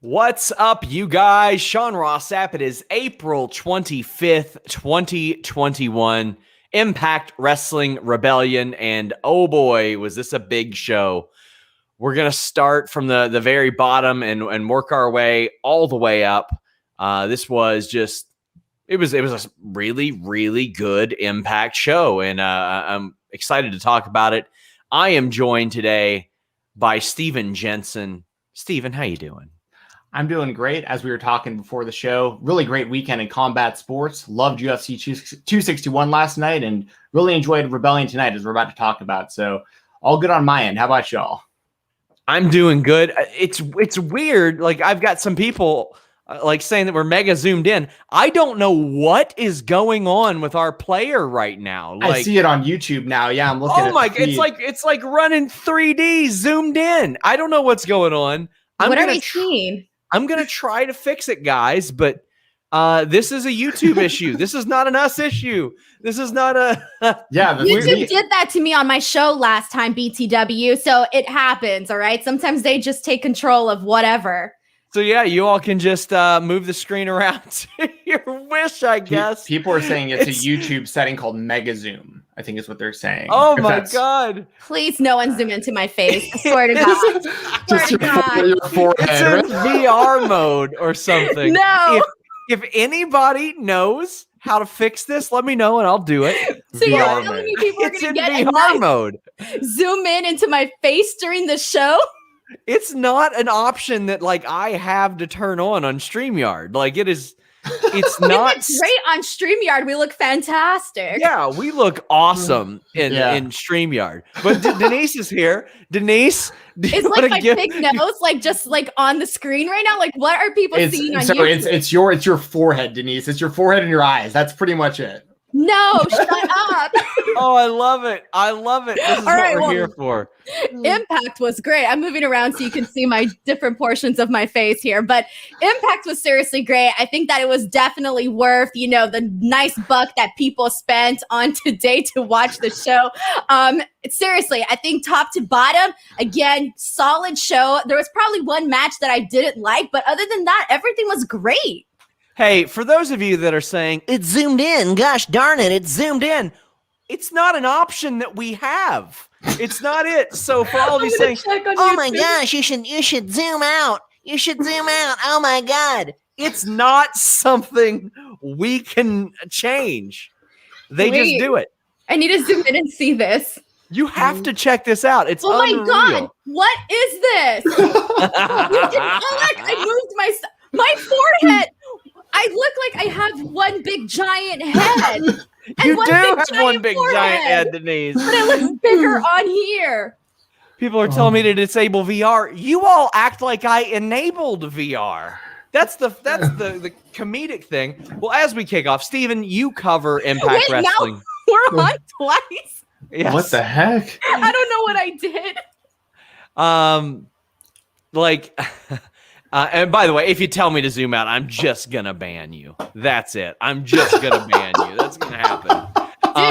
What's up, you guys? Sean Ross Sapp. It is April 25th, 2021. Impact Wrestling Rebellion. And oh boy, was this a big show. We're going to start from the very bottom and work our way all the way up. This was just, it was a really, really good Impact show. And I'm excited to talk about it. I am joined today by Steven Jensen. Steven, how you doing? I'm doing great. As we were talking before the show, really great weekend in combat sports. Loved UFC 261 last night and really enjoyed Rebellion tonight, as we're about to talk about. So all good on my end. How about y'all? I'm doing good. It's weird. Like, I've got some people like saying that we're mega zoomed in. I don't know what is going on with our player right now. Like, I see it on YouTube now. Yeah, I'm looking. Oh my! It's like running 3D zoomed in. I don't know what's going on. What are we seeing? I'm going to try to fix it, guys, but this is a YouTube issue. This is not an us issue. This is not a... YouTube did that to me on my show last time, BTW, so it happens, all right? Sometimes they just take control of whatever. So, yeah, you all can just move the screen around to your wish, I guess. People are saying it's a YouTube setting called Mega Zoom, I think is what they're saying. Oh, my God. Please, no one zoom into my face. I swear to God. Just your forehead. It's in VR mode or something. No. If anybody knows how to fix this, let me know and I'll do it. So you're telling me people are going to get in VR mode. Zoom in into my face during the show? It's not an option that like I have to turn on StreamYard. Like it's not great on StreamYard. We look fantastic. Yeah, we look awesome in StreamYard. But Denise is here. Denise, is like my big nose like just like on the screen right now? Like what are people seeing on YouTube? It's your forehead, Denise. It's your forehead and your eyes. That's pretty much it. No, shut up. Oh, I love it. I love it. This is what we're here for. Impact was great. I'm moving around so you can see my different portions of my face here. But Impact was seriously great. I think that it was definitely worth, the nice buck that people spent on today to watch the show. Seriously, I think top to bottom, again, solid show. There was probably one match that I didn't like, but other than that, everything was great. Hey, for those of you that are saying, it's zoomed in, gosh darn it, it's zoomed in. It's not an option that we have. It's not it. So for all of you saying, oh my gosh, you should zoom out. You should zoom out. Oh my God. It's not something we can change. They just do it. I need to zoom in and see this. You have to check this out. It's unreal. My God. What is this? I moved my forehead. I look like I have one big giant head. You do have one big giant head, Denise. But it looks bigger on here. People are telling me to disable VR. You all act like I enabled VR. That's the comedic thing. Well, as we kick off, Steven, you cover Impact Wrestling. Now we're on twice. Yes. What the heck? I don't know what I did. And by the way, if you tell me to zoom out, I'm just going to ban you. That's it. I'm just going to ban you. That's going to happen.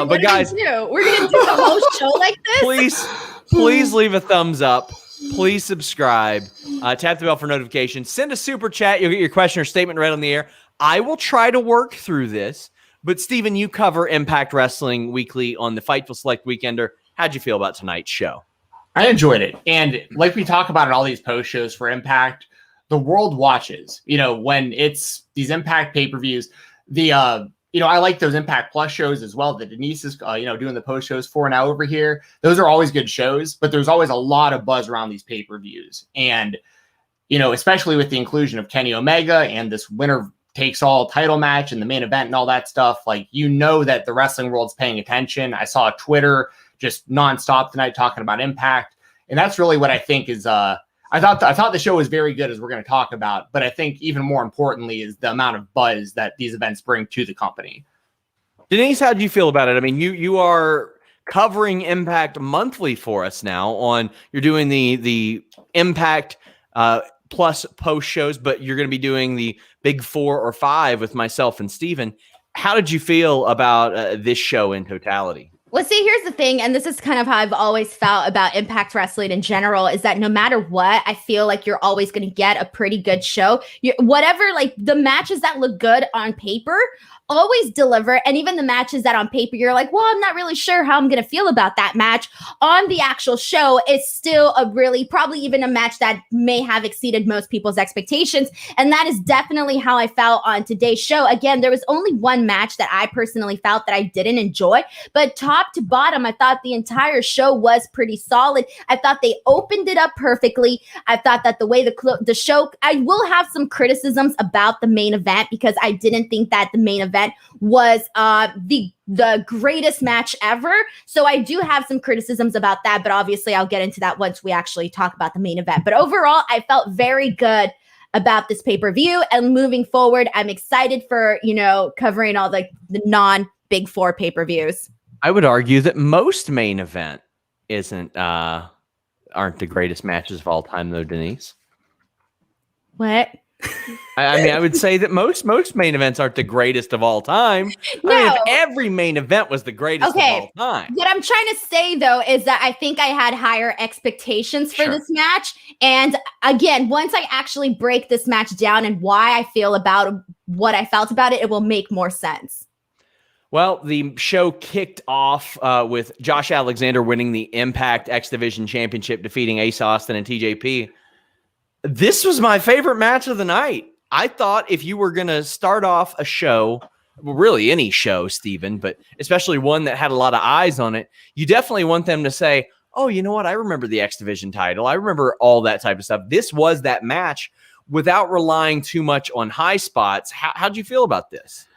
But guys, we're going to do the whole show like this? Please leave a thumbs up. Please subscribe. Tap the bell for notifications. Send a super chat. You'll get your question or statement read on the air. I will try to work through this. But Steven, you cover Impact Wrestling weekly on the Fightful Select Weekender. How'd you feel about tonight's show? I enjoyed it. And like we talk about in all these post shows for Impact, the world watches, when it's these Impact pay-per-views, I like those Impact Plus shows as well that Denise is, doing the post shows for now over here. Those are always good shows, but there's always a lot of buzz around these pay-per-views. And, especially with the inclusion of Kenny Omega and this winner takes all title match and the main event and all that stuff, that the wrestling world's paying attention. I saw Twitter just nonstop tonight talking about Impact. And that's really what I think is, I thought the show was very good, as we're going to talk about, but I think even more importantly is the amount of buzz that these events bring to the company. Denise, how did you feel about it? I mean, you are covering Impact monthly for us now. You're doing the Impact plus post shows, but you're going to be doing the big 4 or 5 with myself and Steven. How did you feel about this show in totality? Well, see, here's the thing, and this is kind of how I've always felt about Impact Wrestling in general, is that no matter what, I feel like you're always going to get a pretty good show. Whatever, like the matches that look good on paper always deliver. And even the matches that on paper, you're like, well, I'm not really sure how I'm going to feel about that match. On the actual show, it's still a really, probably even a match that may have exceeded most people's expectations. And that is definitely how I felt on today's show. Again, there was only one match that I personally felt that I didn't enjoy, but top to bottom, I thought the entire show was pretty solid. I thought they opened it up perfectly. I thought that the way the show, I will have some criticisms about the main event because I didn't think that the main event was the greatest match ever. So I do have some criticisms about that, but obviously I'll get into that once we actually talk about the main event. But overall, I felt very good about this pay-per-view, and moving forward, I'm excited for, covering all the non-Big Four pay-per-views. I would argue that most main event aren't the greatest matches of all time, though, Denise. What? I mean, I would say that most main events aren't the greatest of all time. No. I mean, if every main event was the greatest of all time. What I'm trying to say, though, is that I think I had higher expectations for this match. And again, once I actually break this match down and why I feel about what I felt about it, it will make more sense. Well, the show kicked off with Josh Alexander winning the Impact X Division Championship, defeating Ace Austin and TJP. This was my favorite match of the night. I thought if you were going to start off a show, well, really any show, Steven, but especially one that had a lot of eyes on it, you definitely want them to say, oh, you know what? I remember the X Division title. I remember all that type of stuff. This was that match without relying too much on high spots. How'd you feel about this?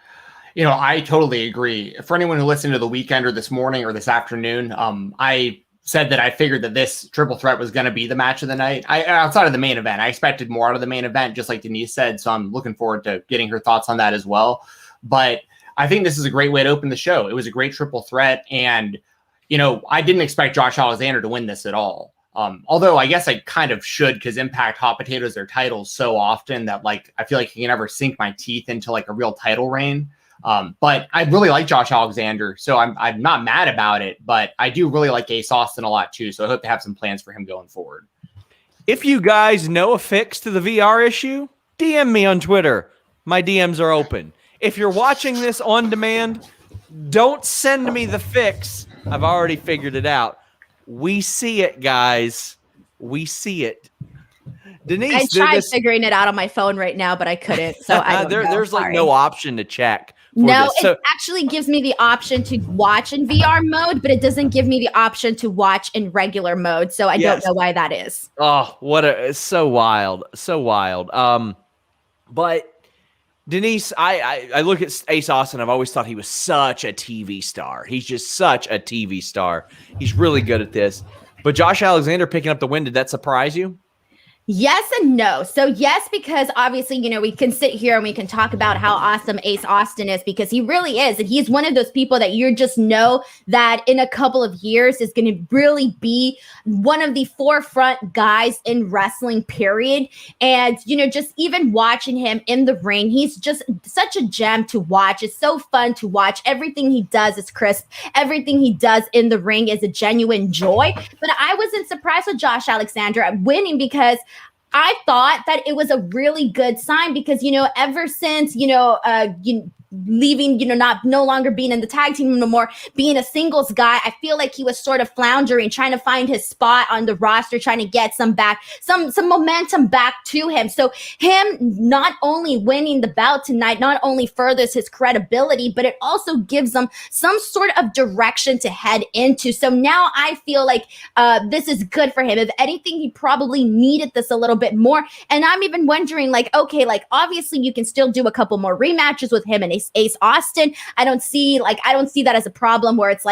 I totally agree. For anyone who listened to the Weekender this morning or this afternoon, I said that I figured that this triple threat was going to be the match of the night. Outside of the main event, I expected more out of the main event, just like Denise said. So I'm looking forward to getting her thoughts on that as well. But I think this is a great way to open the show. It was a great triple threat. And, I didn't expect Josh Alexander to win this at all. Although I guess I kind of should, because Impact hot potatoes their titles so often that I feel like I can never sink my teeth into a real title reign. But I really like Josh Alexander, so I'm not mad about it, but I do really like Ace Austin a lot too. So I hope to have some plans for him going forward. If you guys know a fix to the VR issue, DM me on Twitter. My DMs are open. If you're watching this on demand, don't send me the fix. I've already figured it out. We see it, guys. We see it. Denise, I tried figuring it out on my phone right now, but I couldn't. So I don't know. There's no option to check. No, it actually gives me the option to watch in VR mode, but it doesn't give me the option to watch in regular mode. So I don't know why that is. Oh, it's so wild. So wild. But Denise, I look at Ace Austin. I've always thought he was such a TV star. He's just such a TV star. He's really good at this. But Josh Alexander picking up the win, did that surprise you? Yes and no. So yes, because obviously, we can sit here and we can talk about how awesome Ace Austin is, because he really is. And he's one of those people that you just know that in a couple of years is going to really be one of the forefront guys in wrestling, period. And, just even watching him in the ring, he's just such a gem to watch. It's so fun to watch. Everything he does is crisp. Everything he does in the ring is a genuine joy. But I wasn't surprised with Josh Alexander winning, because I thought that it was a really good sign, because, ever since, leaving, no longer being in the tag team no more, being a singles guy, I feel like he was sort of floundering, trying to find his spot on the roster, trying to get some momentum back to him. So him not only winning the belt tonight, not only furthers his credibility, but it also gives him some sort of direction to head into. So now I feel like this is good for him. If anything, he probably needed this a little bit more. And I'm even wondering, obviously you can still do a couple more rematches with him and Ace Austin. I don't see that as a problem where it's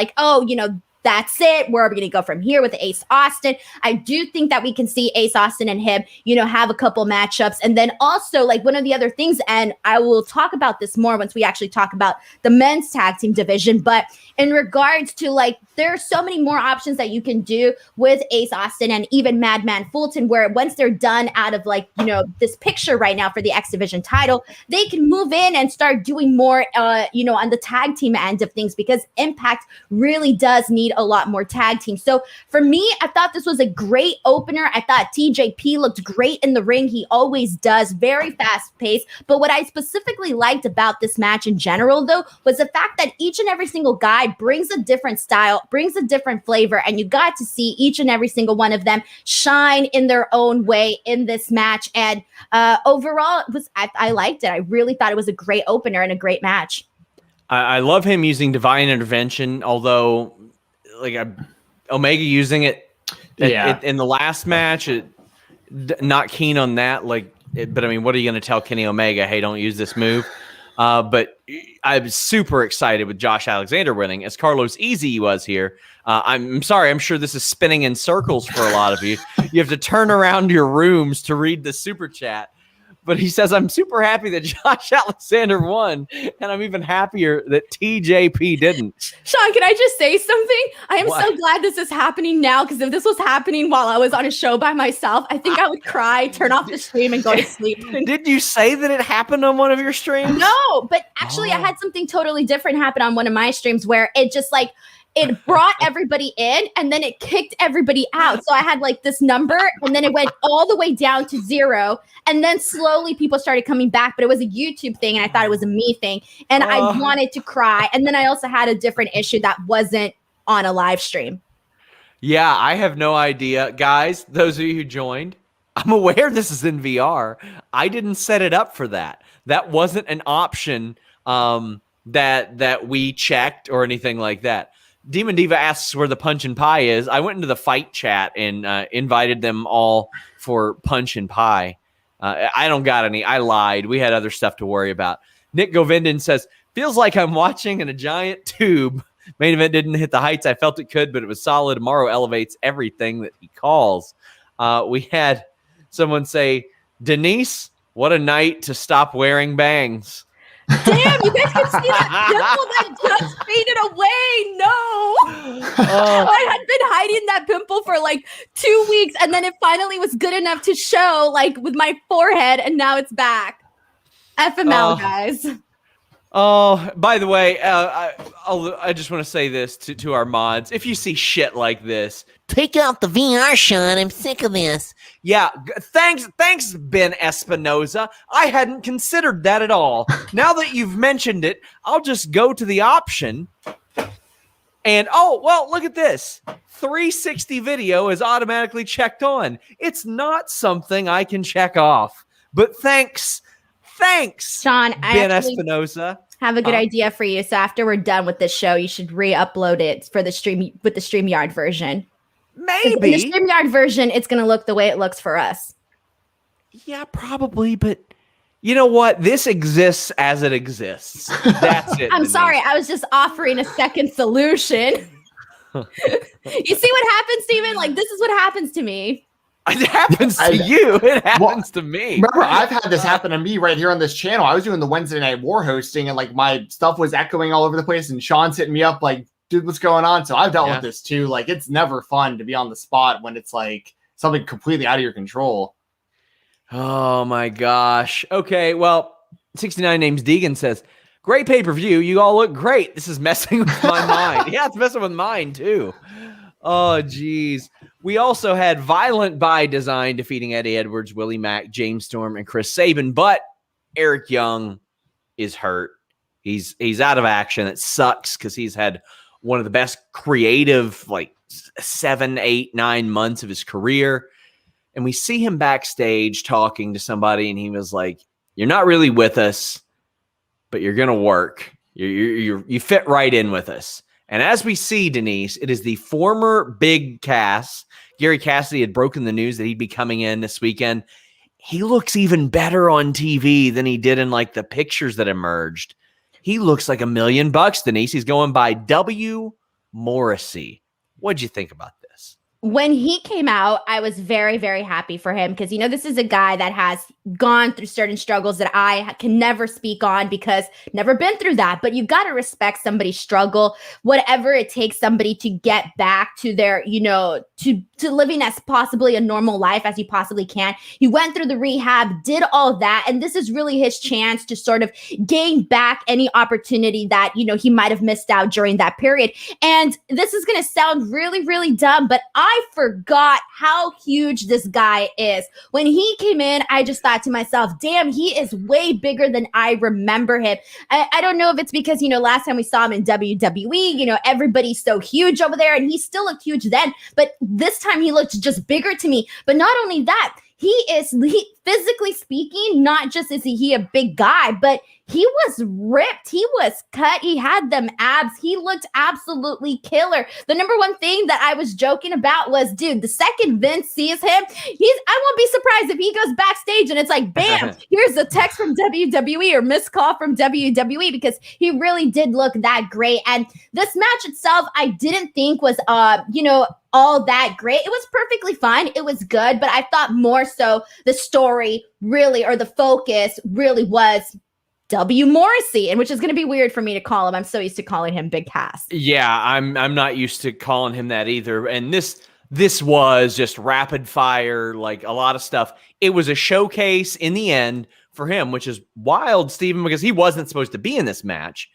that's it. Where are we going to go from here with Ace Austin? I do think that we can see Ace Austin and him, have a couple matchups. And then also, like, one of the other things, and I will talk about this more once we actually talk about the men's tag team division, but in regards to, like, there are so many more options that you can do with Ace Austin and even Madman Fulton, where once they're done out of, like, this picture right now for the X Division title, they can move in and start doing more, on the tag team end of things, because Impact really does need a lot more tag teams. So for me, I thought this was a great opener. I thought TJP looked great in the ring. He always does, very fast paced. But what I specifically liked about this match in general, though, was the fact that each and every single guy brings a different style, brings a different flavor, and you got to see each and every single one of them shine in their own way in this match. And overall, I liked it. I really thought it was a great opener and a great match. I love him using divine intervention, although Omega using it in the last match, not keen on that. But I mean, what are you going to tell Kenny Omega? Hey, don't use this move. But I'm super excited with Josh Alexander winning, as Carlos Easy was here. I'm sorry, I'm sure this is spinning in circles for a lot of you. You have to turn around your rooms to read the super chat. But he says, I'm super happy that Josh Alexander won, and I'm even happier that TJP didn't. Sean, can I just say something? I am so glad this is happening now, because if this was happening while I was on a show by myself, I think I would cry, turn off the stream, and go to sleep. Did you say that it happened on one of your streams? No, but actually I had something totally different happen on one of my streams, where it just it brought everybody in and then it kicked everybody out. So I had this number, and then it went all the way down to 0. And then slowly people started coming back, but it was a YouTube thing and I thought it was a me thing. And I wanted to cry. And then I also had a different issue that wasn't on a live stream. Yeah, I have no idea. Guys, those of you who joined, I'm aware this is in VR. I didn't set it up for that. That wasn't an option that we checked or anything like that. Demon Diva asks where the punch and pie is. I went into the fight chat and invited them all for punch and pie. I don't got any. I lied. We had other stuff to worry about. Nick Govindan says, feels like I'm watching in a giant tube. Main event didn't hit the heights I felt it could, but it was solid. Morrow elevates everything that he calls. We had someone say, Denise, what a night to stop wearing bangs. Damn, you guys can see that pimple that just faded away. No. I had been hiding that pimple for 2 weeks, and then it finally was good enough to show with my forehead, and now it's back. FML, guys. Oh, by the way, I just want to say this to our mods. If you see shit like this, take out the VR, Sean. I'm sick of this. Yeah, thanks, Ben Espinoza. I hadn't considered that at all. Now that you've mentioned it, I'll just go to the option. And, look at this. 360 video is automatically checked on. It's not something I can check off. But thanks, Sean, Ben Espinoza. Have a good idea for you. So after we're done with this show, you should re-upload it for the stream with the StreamYard version. Maybe. In the StreamYard version, it's going to look the way it looks for us. Yeah, probably. But you know what? This exists as it exists. That's it. I'm sorry. I was just offering a second solution. You see what happens, Steven? This is what happens to me. It happens to you. It happens to me. Remember, I've had this happen to me right here on this channel. I was doing the Wednesday Night War hosting, and my stuff was echoing all over the place, and Sean's hitting me up dude, what's going on? So I've dealt with this too. It's never fun to be on the spot when it's something completely out of your control. Oh my gosh. Okay, well, 69 names Deegan says, great pay-per-view. You all look great. This is messing with my mind. Yeah, it's messing with mine too. Oh, geez. We also had Violent by Design defeating Eddie Edwards, Willie Mack, James Storm, and Chris Sabin, but Eric Young is hurt. He's out of action. It sucks because he's had one of the best creative 7, 8, 9 months of his career. And we see him backstage talking to somebody, and he was like, you're not really with us, but you're going to work. You fit right in with us. And as we see, Denise, it is the former Big Cass. Gary Cassidy had broken the news that he'd be coming in this weekend. He looks even better on TV than he did in the pictures that emerged. He looks like $1 million, Denise. He's going by W. Morrissey. What'd you think about this? When he came out, I was very, very happy for him because, this is a guy that has gone through certain struggles that I can never speak on because never been through that. But you got to respect somebody's struggle, whatever it takes somebody to get back to their, to living as possibly a normal life as he possibly can. He went through the rehab, did all that. And this is really his chance to sort of gain back any opportunity that, he might have missed out during that period. And this is going to sound really, really dumb, but I forgot how huge this guy is. When he came in, I just thought to myself, damn, he is way bigger than I remember him. I don't know if it's because, last time we saw him in WWE, everybody's so huge over there and he still looked huge then. But this time he looked just bigger to me. But not only that, he physically speaking, not just is he a big guy, but he was ripped. He was cut. He had them abs. He looked absolutely killer. The number one thing that I was joking about was, dude, the second Vince sees him, I won't be surprised if he goes backstage and it's like, bam, here's a text from WWE or missed call from WWE because he really did look that great. And this match itself, I didn't think was, all that great. It was perfectly fine. It was good, but I thought more so the story really, or the focus really was W. Morrissey, and which is going to be weird for me to call him. I'm so used to calling him Big Cass. Yeah, I'm not used to calling him that either. And this was just rapid fire, like a lot of stuff. It was a showcase in the end for him, which is wild, Steven, because he wasn't supposed to be in this match,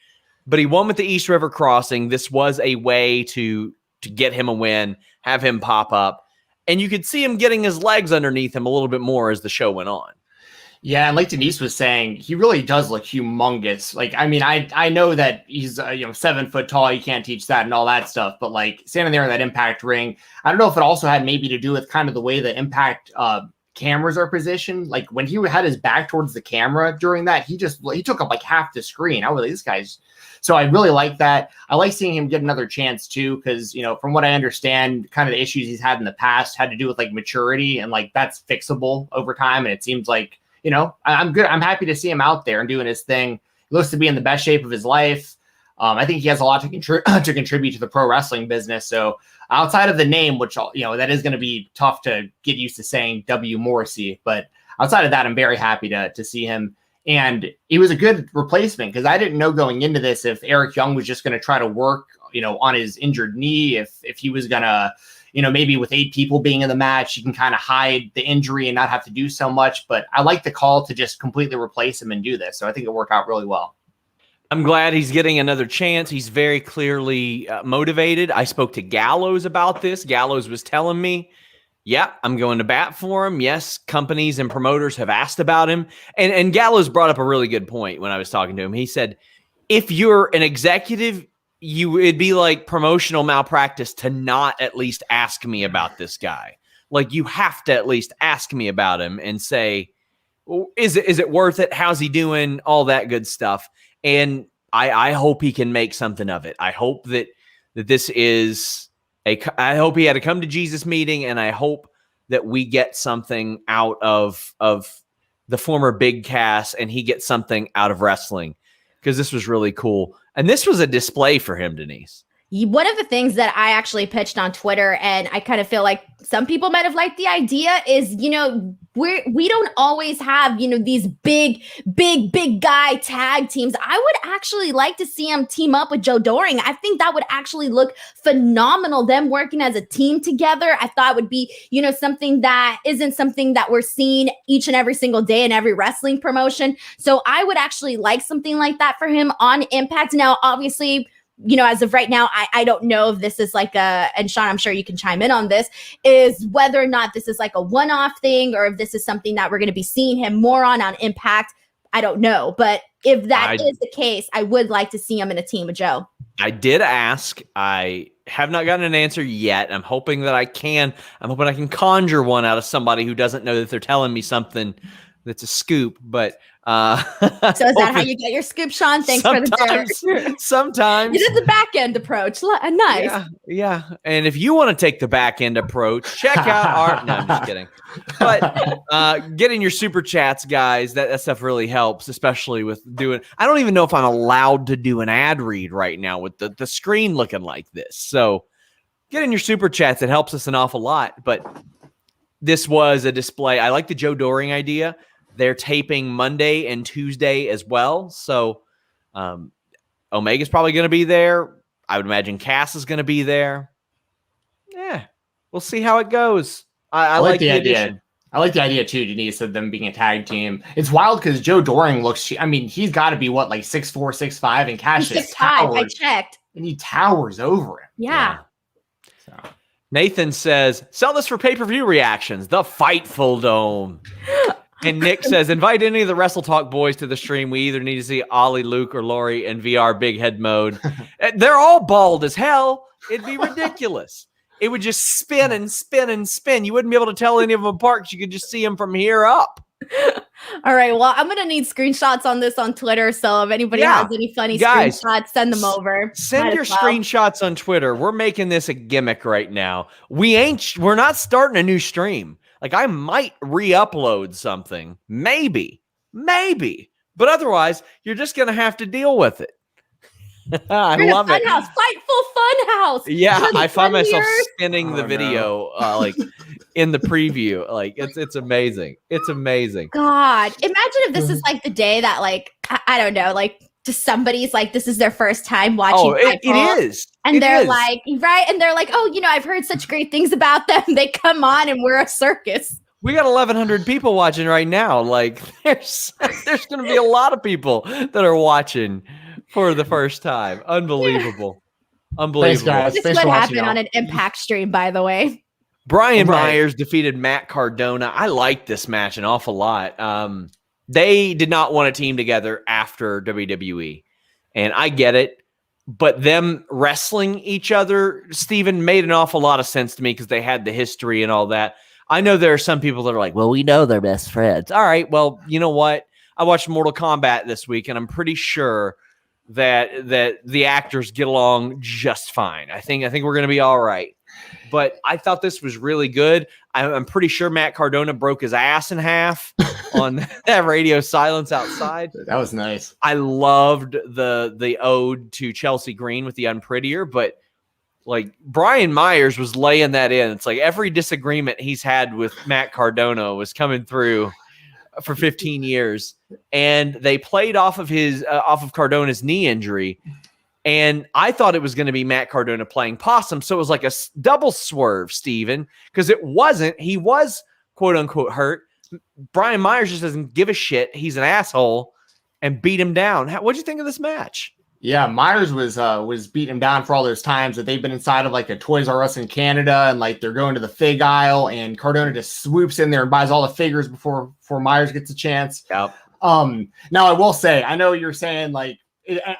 but he won with the East River Crossing. This was a way to get him a win, have him pop up, and you could see him getting his legs underneath him a little bit more as the show went on. Yeah, and like Denise was saying, he really does look humongous. Like, I mean, I know that he's 7 foot tall. You can't teach that and all that stuff. But like standing there in that Impact ring, I don't know if it also had maybe to do with kind of the way the Impact cameras are positioned. Like when he had his back towards the camera during that, he took up like half the screen. I was like, this guy's. So I really like that. I like seeing him get another chance too, because from what I understand, kind of the issues he's had in the past had to do with like maturity, and like that's fixable over time. And it seems like. I'm good. I'm happy to see him out there and doing his thing. He looks to be in the best shape of his life. I think he has a lot to contribute to the pro wrestling business. So outside of the name, which, that is going to be tough to get used to saying W. Morrissey. But outside of that, I'm very happy to see him. And he was a good replacement because I didn't know going into this if Eric Young was just going to try to work, on his injured knee, if he was going to, maybe with 8 people being in the match, you can kind of hide the injury and not have to do so much. But I like the call to just completely replace him and do this. So I think it worked out really well. I'm glad he's getting another chance. He's very clearly motivated. I spoke to Gallows about this. Gallows was telling me, yeah, I'm going to bat for him. Yes, companies and promoters have asked about him. And Gallows brought up a really good point when I was talking to him. He said, if you're an executive, it'd be like promotional malpractice to not at least ask me about this guy. Like you have to at least ask me about him and say, well, is it worth it? How's he doing? All that good stuff. And I hope he can make something of it. I hope that this is I hope he had a come to Jesus meeting, and I hope that we get something out of the former Big Cass and he gets something out of wrestling, because this was really cool. And this was a display for him, Denise. One of the things that I actually pitched on Twitter, and I kind of feel like some people might have liked the idea, is, we don't always have, these big guy tag teams. I would actually like to see him team up with Doering. I think that would actually look phenomenal, them working as a team together. I thought would be, something that isn't something that we're seeing each and every single day in every wrestling promotion. So I would actually like something like that for him on Impact. Now, obviously, as of right now, I don't know if this is like and Sean, I'm sure you can chime in on this, is whether or not this is like a one-off thing or if this is something that we're going to be seeing him more on Impact. I don't know. But if that is the case, I would like to see him in a team with Joe. I did ask. I have not gotten an answer yet. I'm hoping that I can. I'm hoping I can conjure one out of somebody who doesn't know that they're telling me something that's a scoop. But so is that how you get your scoop, Sean? Thanks for the dirt. Sometimes you did the back end approach. Nice. Yeah. And if you want to take the back end approach, check out our. No, I'm just kidding. But getting your super chats, guys, that stuff really helps, especially with doing. I don't even know if I'm allowed to do an ad read right now with the screen looking like this. So get in your super chats. It helps us an awful lot. But this was a display. I like the Joe Doering idea. They're taping Monday and Tuesday as well. So Omega's probably going to be there. I would imagine Cass is going to be there. Yeah, we'll see how it goes. I like the idea. Addition. I like the idea too, Denise, of them being a tag team. It's wild because Joe Doering looks, I mean, he's got to be what, like 6'4", 6'5", and Cash is 6'5", I checked. And he towers over him. Yeah. So. Nathan says, sell this for pay-per-view reactions, the Fightful Dome. And Nick says, invite any of the Wrestle Talk boys to the stream. We either need to see Ollie, Luke, or Lori in VR big head mode. They're all bald as hell. It'd be ridiculous. It would just spin and spin and spin. You wouldn't be able to tell any of them apart because you could just see them from here up. All right. Well, I'm going to need screenshots on this on Twitter. So if anybody has any funny screenshots, send them over. Send your screenshots on Twitter. We're making this a gimmick right now. We're not starting a new stream. Like, I might re-upload something. Maybe. But otherwise, you're just going to have to deal with it. I love it. Funhouse, Fightful Funhouse. Yeah, I find myself spinning the video like in the preview. Like, it's amazing. It's amazing. God, imagine if this is like the day that, like, I don't know, like, just somebody's like, this is their first time watching Fightful. It is. And they're like, right? And they're like, oh, you know, I've heard such great things about them. They come on and we're a circus. We got 1,100 people watching right now. Like, there's going to be a lot of people that are watching for the first time. Unbelievable. Thanks, guys. This would happen on an Impact stream, by the way. Brian Myers defeated Mack Cardona. I like this match an awful lot. They did not want a team together after WWE, and I get it. But them wrestling each other, Steven, made an awful lot of sense to me because they had the history and all that. I know there are some people that are like, well, we know they're best friends. All right, well, you know what? I watched Mortal Kombat this week, and I'm pretty sure that the actors get along just fine. I think we're going to be all right. But I thought this was really good. I'm pretty sure Matt Cardona broke his ass in half on that radio silence outside. That was nice. I loved the ode to Chelsea Green with the unprettier, but like Brian Myers was laying that in. It's like every disagreement he's had with Matt Cardona was coming through for 15 years. And they played off of Cardona's knee injury. And I thought it was going to be Matt Cardona playing possum. So it was like a double swerve, Steven, because it wasn't. He was, quote unquote, hurt. Brian Myers just doesn't give a shit. He's an asshole and beat him down. What'd you think of this match? Yeah, Myers was beating him down for all those times that they've been inside of like a Toys R Us in Canada, and like they're going to the fig aisle, and Cardona just swoops in there and buys all the figures before Myers gets a chance. Yep. Now I will say, I know you're saying like,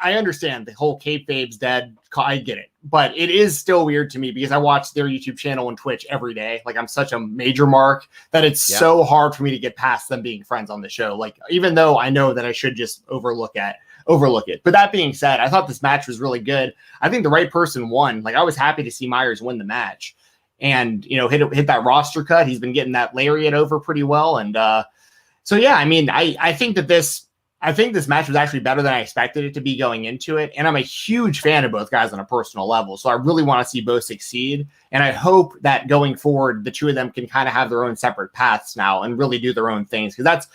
I understand the whole kayfabe's dead. I get it, but it is still weird to me because I watch their YouTube channel and Twitch every day. Like, I'm such a major mark that it's so hard for me to get past them being friends on the show. Like, even though I know that I should just overlook it. But that being said, I thought this match was really good. I think the right person won. Like, I was happy to see Myers win the match and, you know, hit that roster cut. He's been getting that lariat over pretty well. And so, yeah, I mean, I think this match was actually better than I expected it to be going into it. And I'm a huge fan of both guys on a personal level. So I really want to see both succeed. And I hope that going forward, the two of them can kind of have their own separate paths now and really do their own things. Because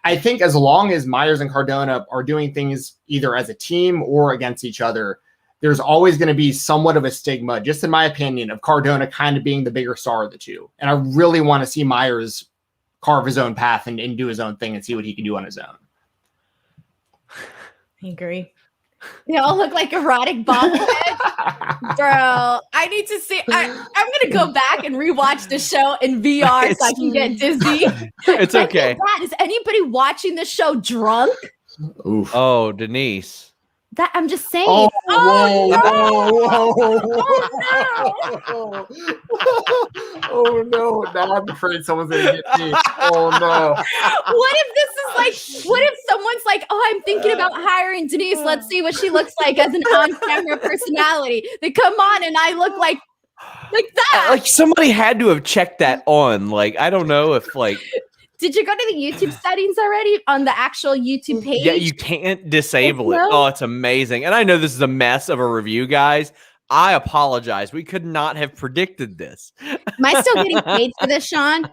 I think as long as Myers and Cardona are doing things either as a team or against each other, there's always going to be somewhat of a stigma, just in my opinion, of Cardona kind of being the bigger star of the two. And I really want to see Myers carve his own path and do his own thing and see what he can do on his own. I agree. They all look like erotic bobbleheads. Bro, I need to see. I'm going to go back and rewatch the show in VR so I can get dizzy. It's okay. Is anybody watching the show drunk? Oof. Oh, Denise. That I'm just saying. Oh, no. Now I'm afraid someone's going to get me. Oh, no. What if someone's like, oh, I'm thinking about hiring Denise. Let's see what she looks like as an on-camera personality. They come on and I look like that. Like, somebody had to have checked that on. Like, I don't know if like. Did you go to the YouTube settings already on the actual YouTube page? Yeah, you can't disable it. Oh, it's amazing. And I know this is a mess of a review, guys. I apologize. We could not have predicted this. Am I still getting paid for this, Sean?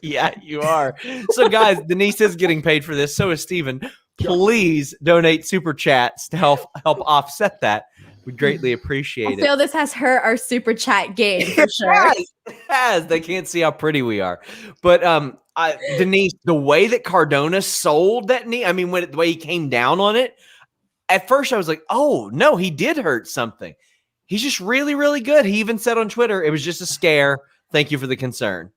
Yeah, you are. So, guys, Denise is getting paid for this. So is Steven. Please donate super chats to help offset that. We greatly appreciate I it. feel this has hurt our super chat game for sure. It has. They can't see how pretty we are. But Denise, the way that Cardona sold that knee, I mean, the way he came down on it, at first I was like, oh, no, he did hurt something. He's just really, really good. He even said on Twitter, it was just a scare. Thank you for the concern.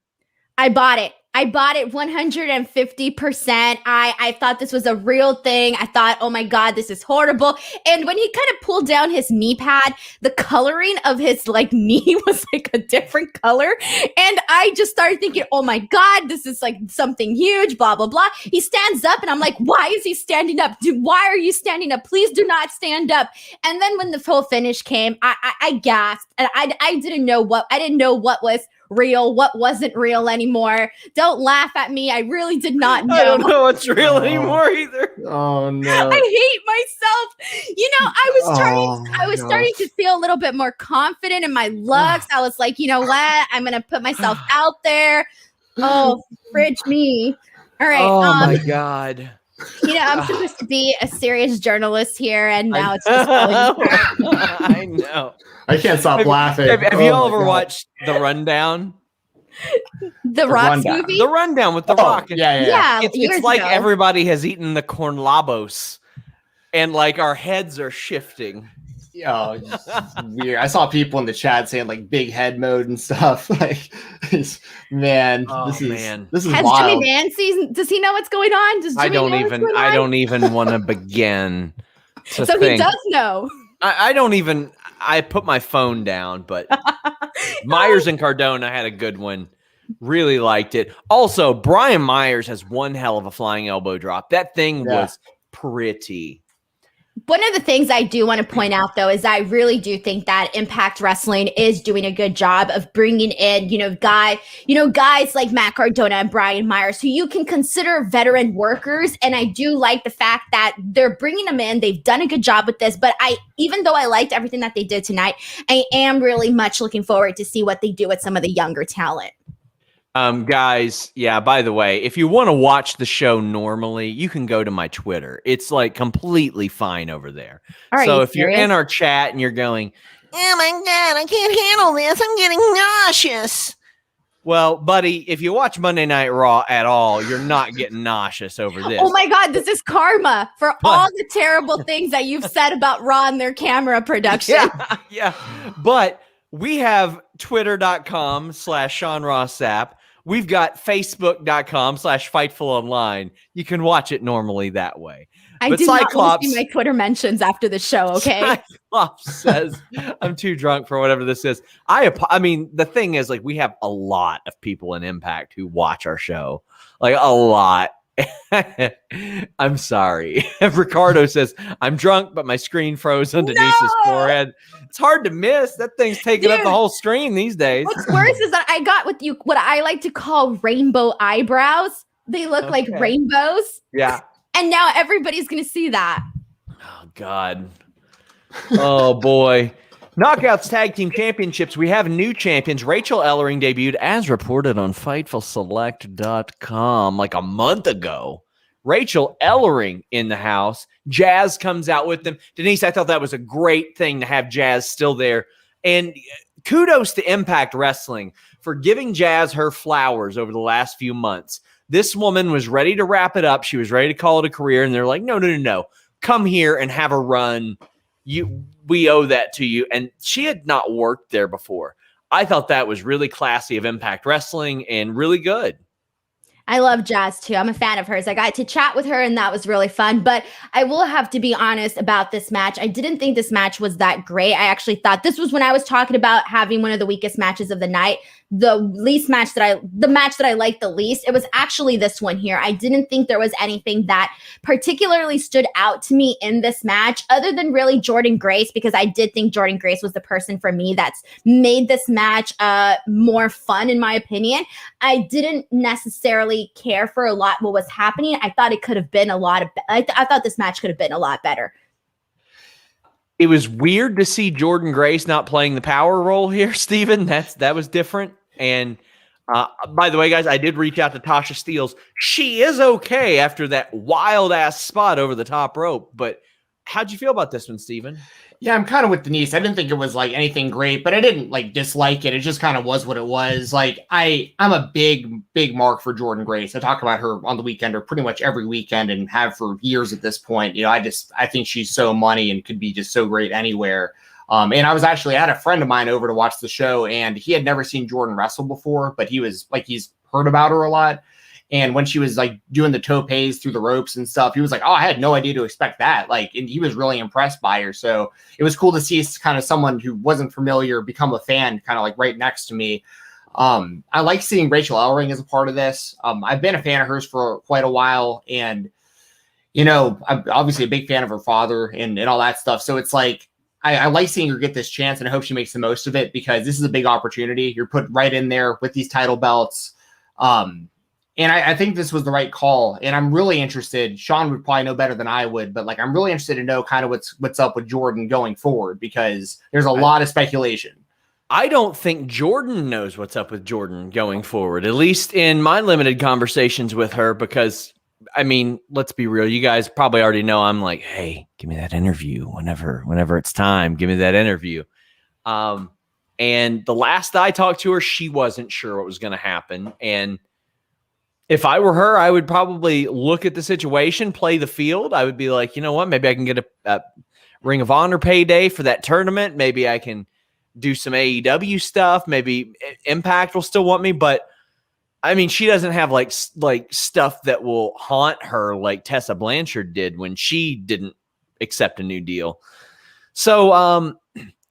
I bought it. I bought it 150%. I thought this was a real thing. I thought, oh my God, this is horrible. And when he kind of pulled down his knee pad, the coloring of his like knee was like a different color. And I just started thinking, oh my God, this is like something huge, blah, blah, blah. He stands up and I'm like, why is he standing up? Why are you standing up? Please do not stand up. And then when the full finish came, I gasped. And I didn't know what was real, what wasn't real anymore. Don't laugh at me. I really did not know. I don't know what's real anymore either. Oh no. I hate myself. You know, I was starting to feel a little bit more confident in my looks. I was like, you know what? I'm gonna put myself out there. Oh, fridge me. All right. Oh my God. You know, I'm supposed to be a serious journalist here, and now it's just I know. I can't stop laughing. Have you all ever watched The Rundown? The Rock's Rundown. movie? The Rundown with The Rock. Yeah, It's years like ago. everybody has eaten the corn labos, and like our heads are shifting. Oh, just weird. I saw people in the chat saying like big head mode and stuff. Like, man, this is Has wild. Jimmy Van seen? Does he know what's going on? Does Jimmy know what's going on? I don't even want to begin. So he does know. I don't even. I put my phone down, but Myers and Cardona had a good one. Really liked it. Also, Brian Myers has one hell of a flying elbow drop. That thing was pretty. One of the things I do want to point out, though, is I really do think that Impact Wrestling is doing a good job of bringing in, guys like Mack Cardona and Brian Myers, who you can consider veteran workers. And I do like the fact that they're bringing them in. They've done a good job with this. But even though I liked everything that they did tonight, I am really much looking forward to see what they do with some of the younger talent. Guys, by the way, if you want to watch the show normally, you can go to my Twitter. It's like completely fine over there. So if you're in our chat and you're going, Oh my God, I can't handle this. I'm getting nauseous. well, buddy, if you watch Monday Night Raw at all, you're not getting nauseous over this. Oh my God, this is karma for all the terrible things that you've said about Raw and their camera production. Yeah. But we have twitter.com/SeanRossSapp. We've got facebook.com/FightfulOnline. You can watch it normally that way. I But do not want Cyclops- to see my Twitter mentions after the show, okay? Cyclops says, I'm too drunk for whatever this is. I mean, the thing is, like, we have a lot of people in Impact who watch our show. Like, a lot. I'm sorry. Ricardo says, I'm drunk, but my screen froze on Denise's forehead. It's hard to miss. That thing's taking up the whole stream these days. What's worse is that I got what I like to call rainbow eyebrows. They look like rainbows. Yeah. And now everybody's going to see that. Oh, God. Oh, boy. Knockouts Tag Team Championships. We have new champions. Rachel Ellering debuted as reported on FightfulSelect.com like a month ago. Rachel Ellering in the house. Jazz comes out with them. Denise, I thought that was a great thing to have Jazz still there. And kudos to Impact Wrestling for giving Jazz her flowers over the last few months. This woman was ready to wrap it up. She was ready to call it a career. And they're like, no. Come here and have a run. We owe that to you. And she had not worked there before. I thought that was really classy of Impact Wrestling and really good. I love Jazz too. I'm a fan of hers. I got to chat with her and that was really fun. But I will have to be honest about this match. I didn't think this match was that great. I actually thought this was when I was talking about having one of the weakest matches of the night. The match that I liked the least. It was actually this one here. I didn't think there was anything that particularly stood out to me in this match other than really Jordynne Grace, because I did think Jordynne Grace was the person for me that's made this match more fun in my opinion. I didn't necessarily care for a lot what was happening. I thought it could have been I thought this match could have been a lot better. It was weird to see Jordynne Grace not playing the power role here, Steven. That was different. And by the way, guys, I did reach out to Tasha Steelz. She is okay after that wild-ass spot over the top rope. But how'd you feel about this one, Steven? Yeah, I'm kind of with Denise. I didn't think it was like anything great, but I didn't like dislike it. It just kind of was what it was. Like I'm a big mark for Jordynne Grace. I talk about her on the weekend or pretty much every weekend and have for years at this point. You know, I think she's so money and could be just so great anywhere. And I had a friend of mine over to watch the show, and he had never seen Jordynne wrestle before, but he's heard about her a lot. And when she was like doing the topes through the ropes and stuff, he was like, "Oh, I had no idea to expect that." Like, and he was really impressed by her. So it was cool to see kind of someone who wasn't familiar become a fan, kind of like right next to me. I like seeing Rachel Ellering as a part of this. I've been a fan of hers for quite a while, and you know, I'm obviously a big fan of her father and all that stuff. So it's like I like seeing her get this chance, and I hope she makes the most of it because this is a big opportunity. You're put right in there with these title belts. And I think this was the right call. And I'm really interested. Sean would probably know better than I would, but like I'm really interested to know kind of what's up with Jordynne going forward because there's a lot of speculation. I don't think Jordynne knows what's up with Jordynne going forward, at least in my limited conversations with her, because I mean, let's be real. You guys probably already know I'm like, hey, give me that interview whenever it's time. Give me that interview. And the last I talked to her, she wasn't sure what was going to happen. And if I were her, I would probably look at the situation, play the field. I would be like, you know what? Maybe I can get a Ring of Honor payday for that tournament. Maybe I can do some AEW stuff. Maybe Impact will still want me. But, I mean, she doesn't have like stuff that will haunt her like Tessa Blanchard did when she didn't accept a new deal. So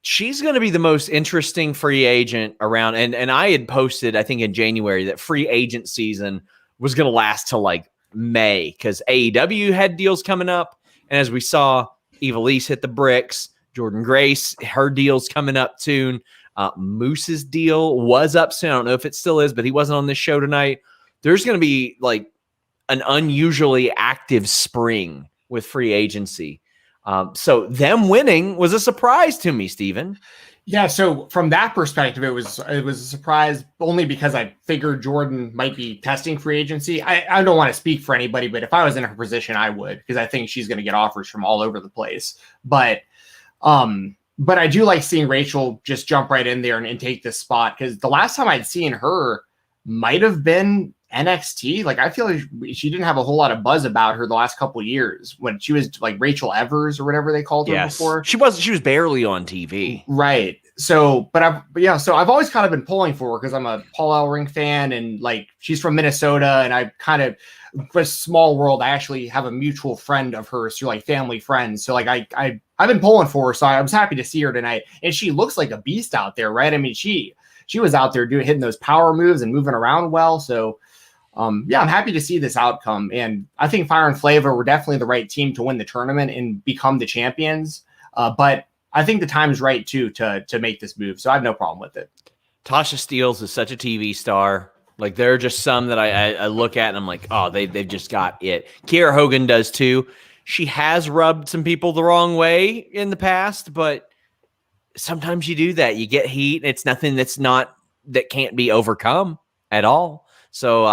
she's going to be the most interesting free agent around. And I had posted, I think in January, that free agent season was going to last till like May because AEW had deals coming up. And as we saw, Ivelisse hit the bricks. Jordynne Grace, her deal's coming up soon. Moose's deal was up soon. I don't know if it still is, but he wasn't on this show tonight. There's going to be like an unusually active spring with free agency. So them winning was a surprise to me, Steven. Yeah, so from that perspective, it was a surprise only because I figured Jordynne might be testing free agency. I don't want to speak for anybody, but if I was in her position, I would because I think she's going to get offers from all over the place. But I do like seeing Rachel just jump right in there and take this spot because the last time I'd seen her might have been NXT. Like I feel like she didn't have a whole lot of buzz about her the last couple of years when she was like Rachel Evers or whatever they called her before. She was barely on TV. Right. So, so I've always kind of been pulling for her because I'm a Paul Ellering fan and like she's from Minnesota and I kind of for a small world, I actually have a mutual friend of hers through like family friends. So like I've been pulling for her. So I was happy to see her tonight and she looks like a beast out there, right? I mean, she was out there hitting those power moves and moving around well. So I'm happy to see this outcome. And I think Fire and Flava were definitely the right team to win the tournament and become the champions. But I think the time is right too to make this move. So I have no problem with it. Tasha Steelz is such a TV star. Like there are just some that I look at and I'm like, oh, they've just got it. Kiera Hogan does too. She has rubbed some people the wrong way in the past, but sometimes you do that. You get heat. It's nothing that can't be overcome at all. So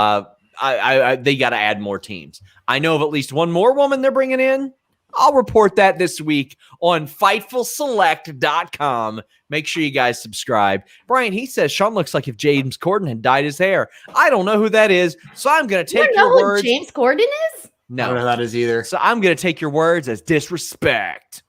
they got to add more teams. I know of at least one more woman they're bringing in. I'll report that this week on FightfulSelect.com. Make sure you guys subscribe. Brian, he says Sean looks like if James Corden had dyed his hair. I don't know who that is, so I'm going to take your words. Who James Corden is? No, I don't know who that is either. So I'm going to take your words as disrespect.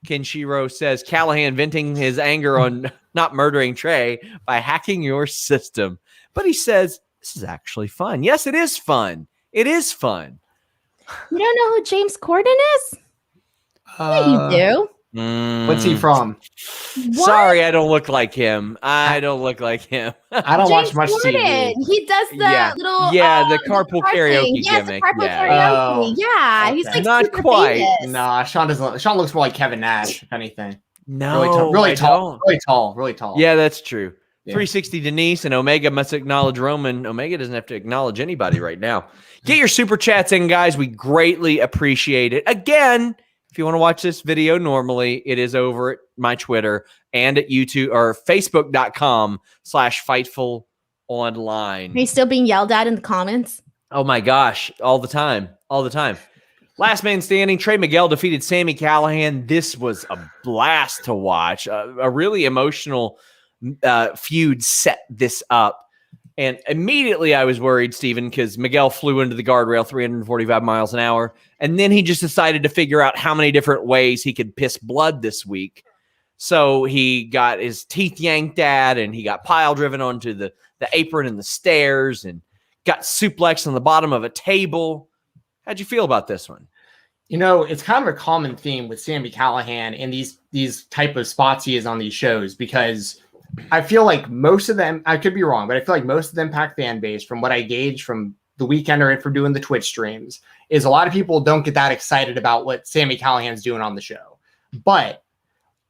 Kenshiro says Callahan venting his anger on not murdering Trey by hacking your system. But he says, this is actually fun. Yes, it is fun. It is fun. You don't know who James Corden is? Yeah, you do. What's he from? What? Sorry, I don't look like him. I don't look like him. I don't watch much Gordon. TV. He does the little the carpool karaoke Yes, gimmick. the carpool karaoke. Yeah, okay. he's like Not super quite. famous. Nah, Sean doesn't. Sean looks more like Kevin Nash, if anything. No, really tall. Yeah, that's true. Yeah. 360 Denise and Omega must acknowledge Roman. Omega doesn't have to acknowledge anybody right now. Get your super chats in, guys. We greatly appreciate it. Again, If you want to watch this video normally, it is over at my Twitter and at YouTube or Facebook.com/Fightful online. Are you still being yelled at in the comments? Oh my gosh, all the time. Last man standing, Trey Miguel defeated Sammy Callahan. This was a blast to watch. A really emotional feud set this up. And immediately I was worried, Steven, because Miguel flew into the guardrail 345 miles an hour. And then he just decided to figure out how many different ways he could piss blood this week. So he got his teeth yanked at, and he got pile driven onto the apron and the stairs, and got suplexed on the bottom of a table. How'd you feel about this one? You know, it's kind of a common theme with Sammy Callahan in these type of spots he is on these shows, because I feel like most of them, I could be wrong, but I feel like most of the Impact fan base, from what I gauge from the Weekender and from doing the Twitch streams, is a lot of people don't get that excited about what Sammy Callahan's doing on the show. But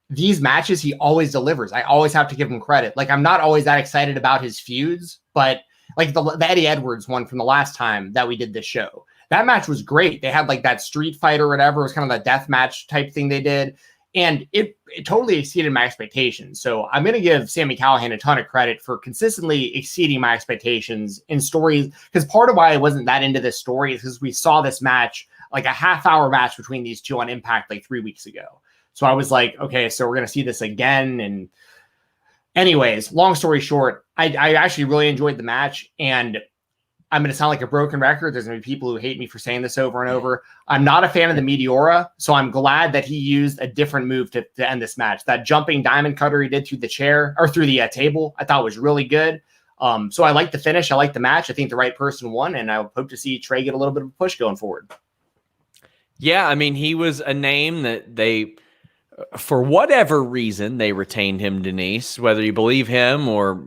these matches, he always delivers. I always have to give him credit. Like, I'm not always that excited about his feuds, but like the Eddie Edwards one from the last time that we did this show, that match was great. They had like that street fight or whatever. It was kind of the death match type thing they did. And it totally exceeded my expectations. So I'm going to give Sammy Callahan a ton of credit for consistently exceeding my expectations in stories. Because part of why I wasn't that into this story is because we saw this match, like a half-hour match between these two on Impact like 3 weeks ago. So I was like, okay, so we're going to see this again. And anyways, long story short, I actually really enjoyed the match. And I'm going to sound like a broken record. There's going to be people who hate me for saying this over and over. I'm not a fan of the Meteora, so I'm glad that he used a different move to end this match. That jumping diamond cutter he did through the chair or through the table, I thought was really good. So I like the finish. I like the match. I think the right person won, and I hope to see Trey get a little bit of a push going forward. Yeah, I mean, he was a name that they, for whatever reason, they retained him, Denise, whether you believe him or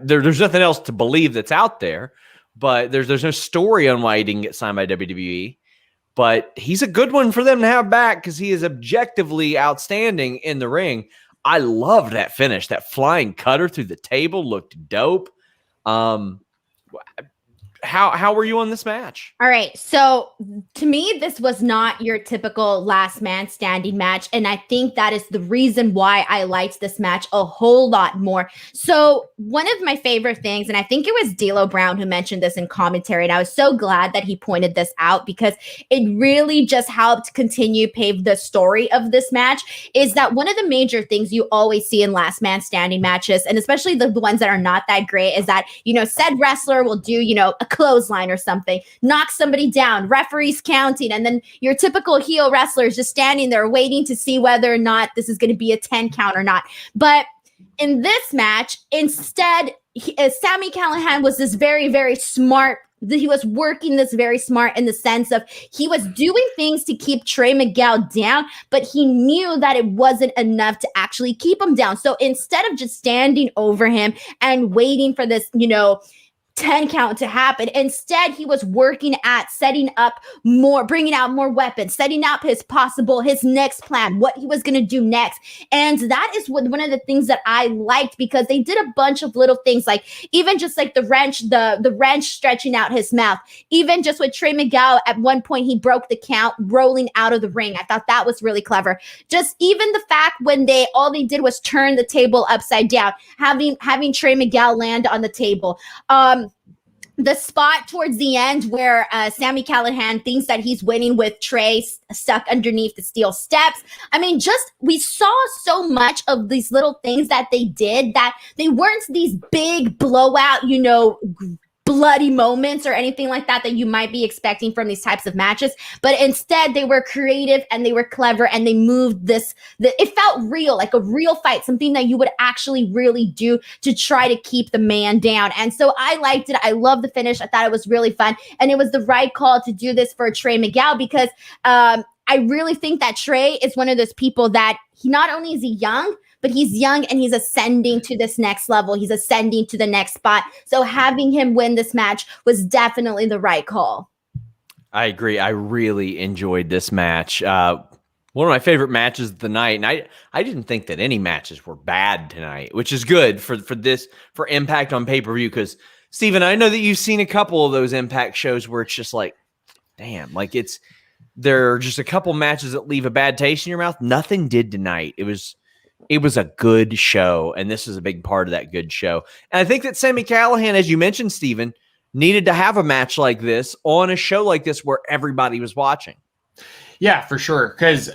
there's nothing else to believe that's out there. But there's no story on why he didn't get signed by WWE. But he's a good one for them to have back because he is objectively outstanding in the ring. I loved that finish. That flying cutter through the table looked dope. How were you on this match? All right. So to me, this was not your typical last man standing match. And I think that is the reason why I liked this match a whole lot more. So one of my favorite things, and I think it was D'Lo Brown who mentioned this in commentary, and I was so glad that he pointed this out because it really just helped continue pave the story of this match, is that one of the major things you always see in last man standing matches, and especially the ones that are not that great, is that, said wrestler will do, a clothesline or something, knock somebody down, referees counting, and then your typical heel wrestler is just standing there waiting to see whether or not this is going to be a 10 count or not. But in this match, instead, Sammy Callahan was this very, very smart. He was working this very smart in the sense of he was doing things to keep Trey Miguel down, but he knew that it wasn't enough to actually keep him down. So instead of just standing over him and waiting for this, 10 count to happen, instead he was working at setting up more, bringing out more weapons, setting up his next plan, what he was going to do next. And that is one of the things that I liked, because they did a bunch of little things, like even just like the wrench stretching out his mouth, even just with Trey Miguel at one point, he broke the count rolling out of the ring. I thought that was really clever. Just even the fact when all they did was turn the table upside down, having Trey Miguel land on the table. The spot towards the end where Sammy Callahan thinks that he's winning with Trey stuck underneath the steel steps. I mean, we saw so much of these little things that they did that they weren't these big blowout, bloody moments or anything like that you might be expecting from these types of matches. But instead, they were creative and they were clever, and they moved it felt real, like a real fight, something that you would actually really do to try to keep the man down. And so I liked it. I love the finish. I thought it was really fun. And it was the right call to do this for Trey Miguel, because I really think that Trey is one of those people that he not only is he young, but he's young and he's ascending to this next level. He's ascending to the next spot. So having him win this match was definitely the right call. I agree. I really enjoyed this match. One of my favorite matches of the night. And I didn't think that any matches were bad tonight, which is good for Impact on pay-per-view. Because, Steven, I know that you've seen a couple of those Impact shows where it's just like, damn, like there are just a couple matches that leave a bad taste in your mouth. Nothing did tonight. It was a good show, and this is a big part of that good show. And I think that Sammy Callahan, as you mentioned, Steven, needed to have a match like this on a show like this where everybody was watching. Yeah, for sure. Because,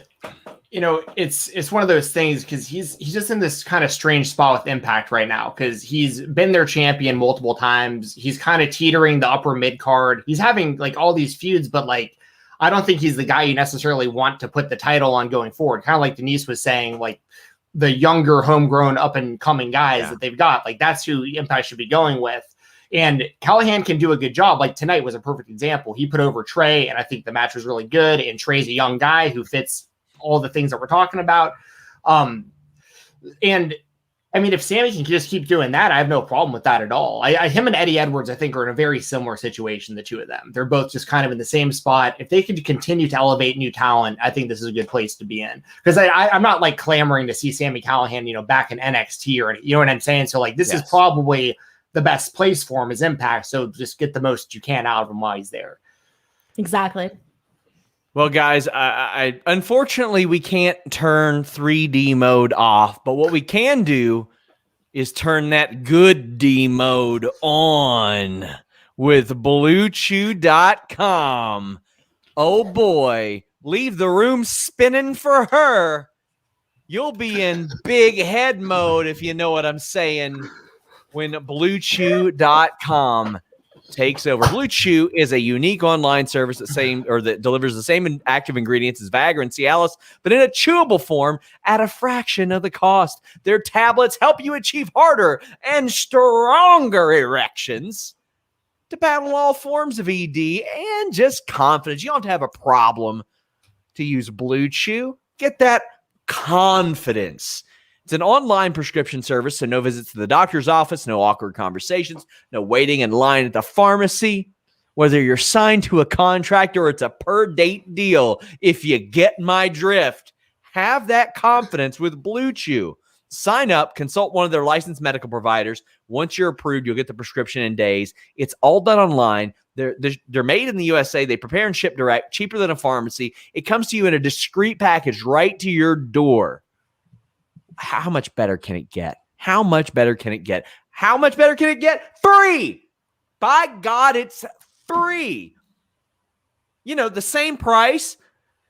it's one of those things because he's just in this kind of strange spot with Impact right now because he's been their champion multiple times. He's kind of teetering the upper mid card. He's having like all these feuds, but like, I don't think he's the guy you necessarily want to put the title on going forward. Kind of like Denise was saying, like the younger homegrown up and coming guys that they've got, like that's who Impact should be going with. And Callihan can do a good job. Like tonight was a perfect example. He put over Trey, and I think the match was really good. And Trey's a young guy who fits all the things that we're talking about. And I mean, if Sammy can just keep doing that, I have no problem with that at all. Him and Eddie Edwards, I think, are in a very similar situation, the two of them. They're both just kind of in the same spot. If they could continue to elevate new talent, I think this is a good place to be in. Because I'm not like clamoring to see Sammy Callahan, back in NXT or, you know what I'm saying? So like, this is probably the best place for him is Impact. So just get the most you can out of him while he's there. Exactly. Well, guys, I unfortunately we can't turn 3D mode off, but what we can do is turn that good D mode on with BlueChew.com. Oh boy, leave the room spinning for her. You'll be in big head mode if you know what I'm saying when BlueChew.com takes over. Blue Chew is a unique online service that delivers the same active ingredients as Viagra and Cialis, but in a chewable form at a fraction of the cost. Their tablets help you achieve harder and stronger erections to battle all forms of ED and just confidence. You don't have to have a problem to use Blue Chew. Get that confidence. It's an online prescription service, so no visits to the doctor's office, no awkward conversations, no waiting in line at the pharmacy. Whether you're signed to a contract or it's a per-date deal, if you get my drift, have that confidence with Blue Chew. Sign up, consult one of their licensed medical providers. Once you're approved, you'll get the prescription in days. It's all done online. They're made in the USA. They prepare and ship direct, cheaper than a pharmacy. It comes to you in a discreet package right to your door. How much better can it get? How much better can it get? How much better can it get? Free! By God, it's free. The same price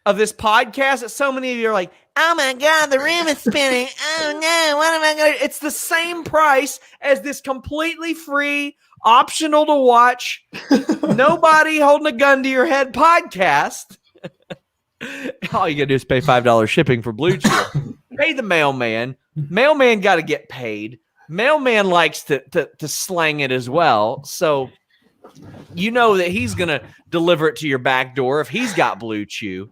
of this podcast that so many of you are like, Oh my God, the room is spinning. Oh no, what am I going to... It's the same price as this completely free, optional to watch, nobody holding a gun to your head podcast. All you got to do is pay $5 shipping for Blue Chew. Pay the mailman. Mailman got to get paid. Mailman likes to slang it as well. So you know that he's going to deliver it to your back door if he's got Blue Chew.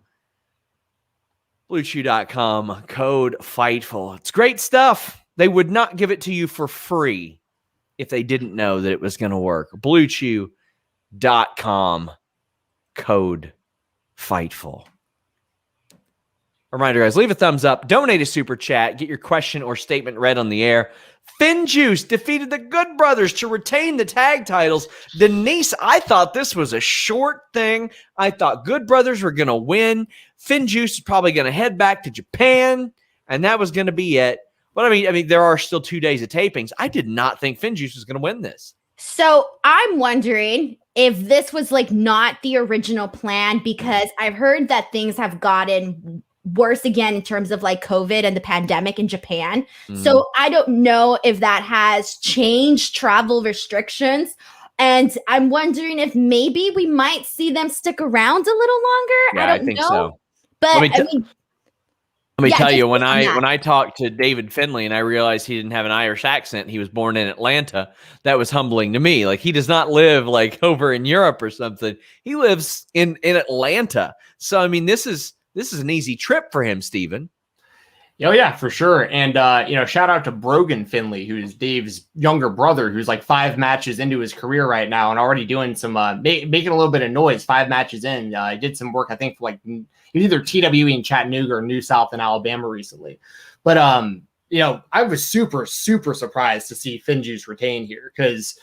BlueChew.com, code Fightful. It's great stuff. They would not give it to you for free if they didn't know that it was going to work. BlueChew.com, code Fightful. Reminder, guys, leave a thumbs up, donate a super chat, get your question or statement read on the air. FinJuice defeated the Good Brothers to retain the tag titles. Denise, I thought this was a short thing. I thought Good Brothers were going to win. FinJuice is probably going to head back to Japan, and that was going to be it. But I mean, there are still 2 days of tapings. I did not think FinJuice was going to win this. So I'm wondering if this was like not the original plan, because I've heard that things have gotten worse again in terms of like COVID and the pandemic in Japan. So I don't know if that has changed travel restrictions. And I'm wondering if maybe we might see them stick around a little longer. Yeah, I think so. But let me tell you, when I talked to David Finlay and I realized he didn't have an Irish accent, he was born in Atlanta. That was humbling to me. Like, he does not live like over in Europe or something. He lives in Atlanta. So I mean, this is an easy trip for him, Steven. Oh, yeah, for sure. And, shout out to Brogan Finlay, who's Dave's younger brother, who's like 5 matches into his career right now and already doing some, making a little bit of noise 5 matches in. He did some work, I think, for like either TWE in Chattanooga or New South in Alabama recently. But, I was super, super surprised to see FinJuice retain here because,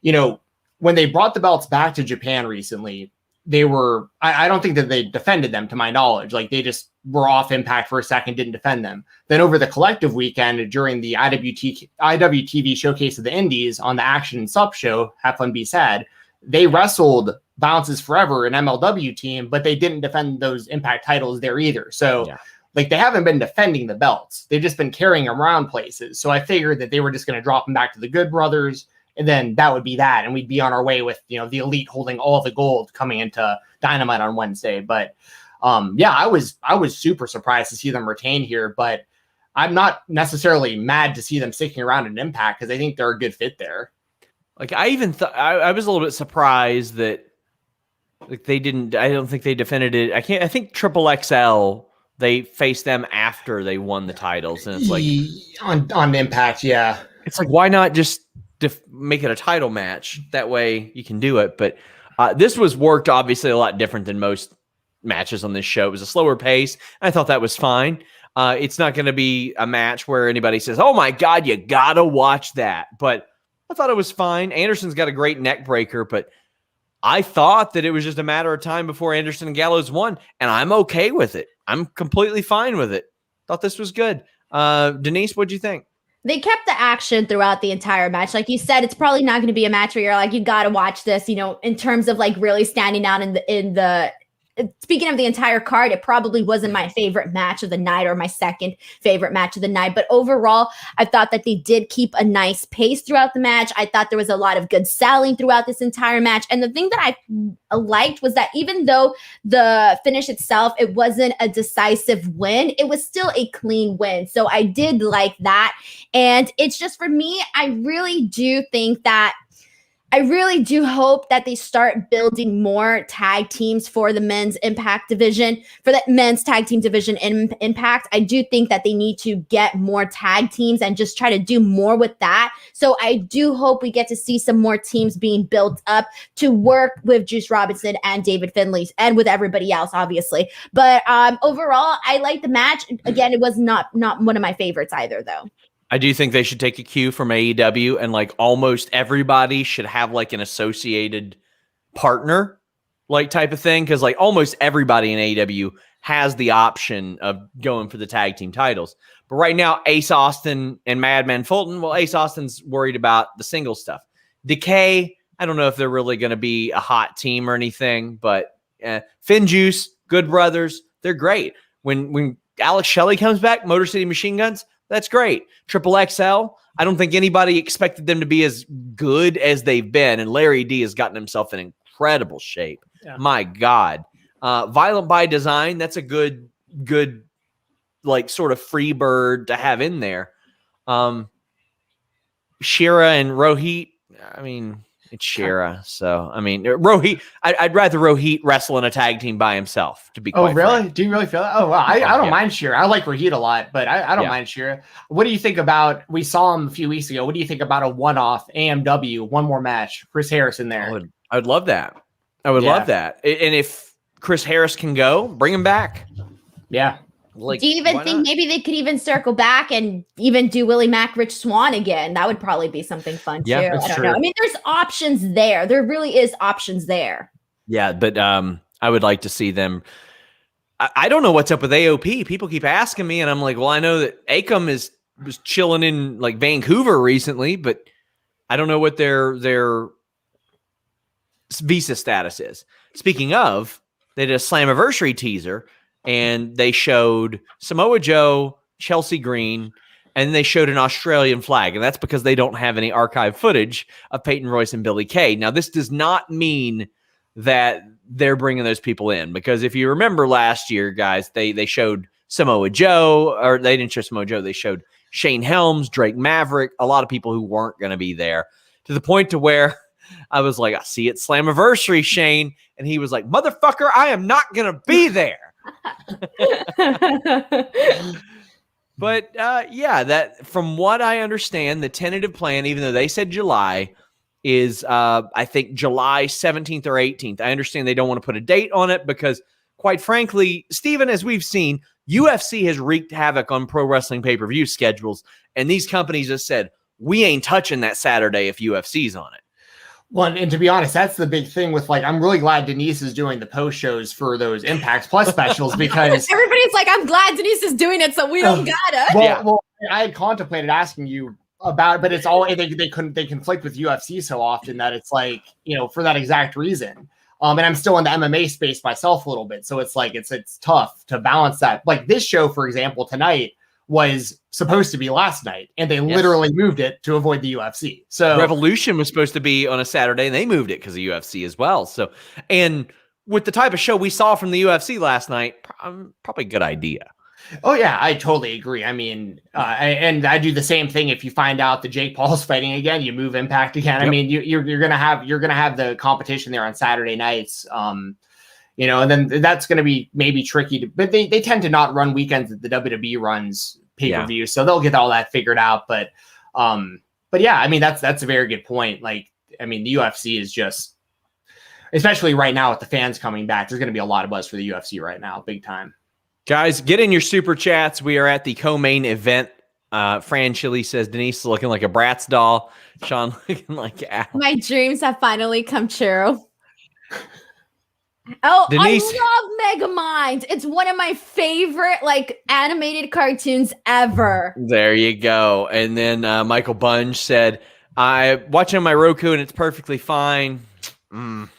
when they brought the belts back to Japan recently, they were, I don't think that they defended them to my knowledge. Like they just were off Impact for a second, didn't defend them. Then over the collective weekend during the IWTV Showcase of the Indies on the Action and Sup show, Have Fun Be Sad, they wrestled Bounces Forever, an MLW team, but they didn't defend those Impact titles there either. So like they haven't been defending the belts. They've just been carrying them around places. So I figured that they were just going to drop them back to the Good Brothers. And then that would be that. And we'd be on our way with, the Elite holding all the gold coming into Dynamite on Wednesday. But I was super surprised to see them retain here, but I'm not necessarily mad to see them sticking around in Impact because I think they're a good fit there. Like I even thought I was a little bit surprised that like they didn't. I don't think they defended it. I think Triple XL they faced them after they won the titles, and it's like on Impact, yeah. It's like why not just make it a title match? That way you can do it. But this was worked obviously a lot different than most matches on this show. It was a slower pace. I thought that was fine. It's not going to be a match where anybody says, "Oh my God, you gotta watch that." But I thought it was fine. Anderson's got a great neck breaker, but I thought that it was just a matter of time before Anderson and Gallows won, and I'm okay with it. I'm completely fine with it. Thought this was good. Denise, what'd you think? They kept the action throughout the entire match. Like you said, it's probably not going to be a match where you're like, you got to watch this, in terms of like really standing out in the speaking of the entire card, it probably wasn't my favorite match of the night or my second favorite match of the night. But overall, I thought that they did keep a nice pace throughout the match. I thought there was a lot of good selling throughout this entire match. And the thing that I liked was that even though the finish itself, it wasn't a decisive win, it was still a clean win. So I did like that. And it's just for me, I really do hope that they start building more tag teams for the men's Impact division, for the men's tag team division in Impact. I do think that they need to get more tag teams and just try to do more with that. So I do hope we get to see some more teams being built up to work with Juice Robinson and David Finlay and with everybody else, obviously. But overall, I like the match. Again, it was not one of my favorites either, though. I do think they should take a cue from AEW and like almost everybody should have like an associated partner like type of thing. Cause like almost everybody in AEW has the option of going for the tag team titles. But right now, Ace Austin and Madman Fulton, well, Ace Austin's worried about the single stuff. Decay, I don't know if they're really going to be a hot team or anything, but FinJuice, Good Brothers, they're great. When Alex Shelley comes back, Motor City Machine Guns, that's great. Triple XL, I don't think anybody expected them to be as good as they've been. And Larry D has gotten himself in incredible shape. Yeah. My God. Violent by Design, that's a good, like sort of free bird to have in there. Shira and Rohit, I mean, it's Shira. So, I mean, Rohit, I'd rather Rohit wrestle in a tag team by himself, to be quite really? frank. Do you really feel that? Oh, wow. I don't mind Shira. I like Rohit a lot, but I don't mind Shira. What do you think about, we saw him a few weeks ago. What do you think about a one-off AMW, one more match, Chris Harris in there? I would love that. I would love that. And if Chris Harris can go, bring him back. Yeah. Like, do you even think maybe they could even circle back and even do Willie Mack, Rich Swann again? That would probably be something fun too. I don't know. I mean, there's options there. There really is options there. Yeah, but I would like to see them. I don't know what's up with AOP. People keep asking me, and I'm like, well, I know that Akam was chilling in like Vancouver recently, but I don't know what their visa status is. Speaking of, they did a Slammiversary teaser. And they showed Samoa Joe, Chelsea Green, and they showed an Australian flag. And that's because they don't have any archive footage of Peyton Royce and Billy Kay. Now, this does not mean that they're bringing those people in. Because if you remember last year, guys, they showed Samoa Joe, or they didn't show Samoa Joe. They showed Shane Helms, Drake Maverick, a lot of people who weren't going to be there. To the point to where I was like, I see it Slammiversary, Shane. And he was like, motherfucker, I am not going to be there. But that from what I understand, the tentative plan, even though they said July, is I think July 17th or 18th. I understand they don't want to put a date on it because, quite frankly, Steven, as we've seen, UFC has wreaked havoc on pro wrestling pay-per-view schedules, and these companies have said, we ain't touching that Saturday if UFC's on it. Well, and to be honest, that's the big thing with like, I'm really glad Denise is doing the post shows for those Impact Plus specials because everybody's like, I'm glad Denise is doing it, so we don't gotta. Well, I had contemplated asking you about it, but it's all they conflict with UFC so often that it's like, for that exact reason. And I'm still in the MMA space myself a little bit, so it's like it's tough to balance that. Like this show, for example, tonight was supposed to be last night, and they literally moved it to avoid the UFC. So Revolution was supposed to be on a Saturday, and they moved it because of UFC as well. So, and with the type of show we saw from the UFC last night, probably a good idea. Oh yeah, I totally agree. I mean, and I do the same thing. If you find out that Jake Paul's fighting again, you move Impact again. Yep. I mean, you're gonna have the competition there on Saturday nights. And then that's going to be maybe tricky but they tend to not run weekends that the WWE runs pay-per-view, so they'll get all that figured out. But yeah, I mean, that's a very good point. Like, I mean, the UFC is just, especially right now with the fans coming back, there's going to be a lot of buzz for the UFC right now, big time. Guys, get in your super chats. We are at the co-main event. Fran Chili says Denise is looking like a Bratz doll. Sean looking like Al. My dreams have finally come true. Oh, Denise. I love Megamind. It's one of my favorite animated cartoons ever. There you go. And then Michael Bunge said, I watch it on my Roku and it's perfectly fine. And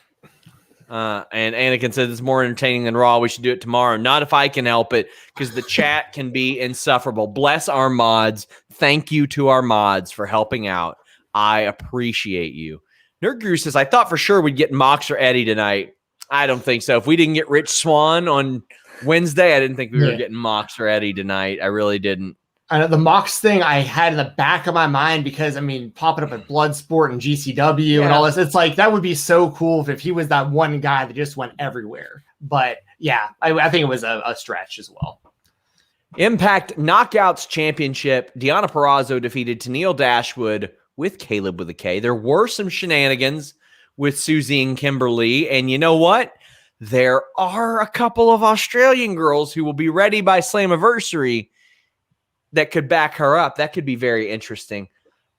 Anakin said it's more entertaining than Raw. We should do it tomorrow. Not if I can help it, because the chat can be insufferable. Bless our mods. Thank you to our mods for helping out. I appreciate you. Nerd Guru says, I thought for sure we'd get Mox or Eddie tonight. I don't think so. If we didn't get Rich Swann on Wednesday, I didn't think we were getting Mox or Eddie tonight. I really didn't. I know the Mox thing I had in the back of my mind because, I mean, popping up at Bloodsport and GCW and all this, it's like, that would be so cool if he was that one guy that just went everywhere. But yeah, I think it was a stretch as well. Impact Knockouts Championship. Deonna Purrazzo defeated Tenille Dashwood with Caleb with a K. There were some shenanigans with Susie and Kimberly. And you know what? There are a couple of Australian girls who will be ready by Slammiversary that could back her up. That could be very interesting.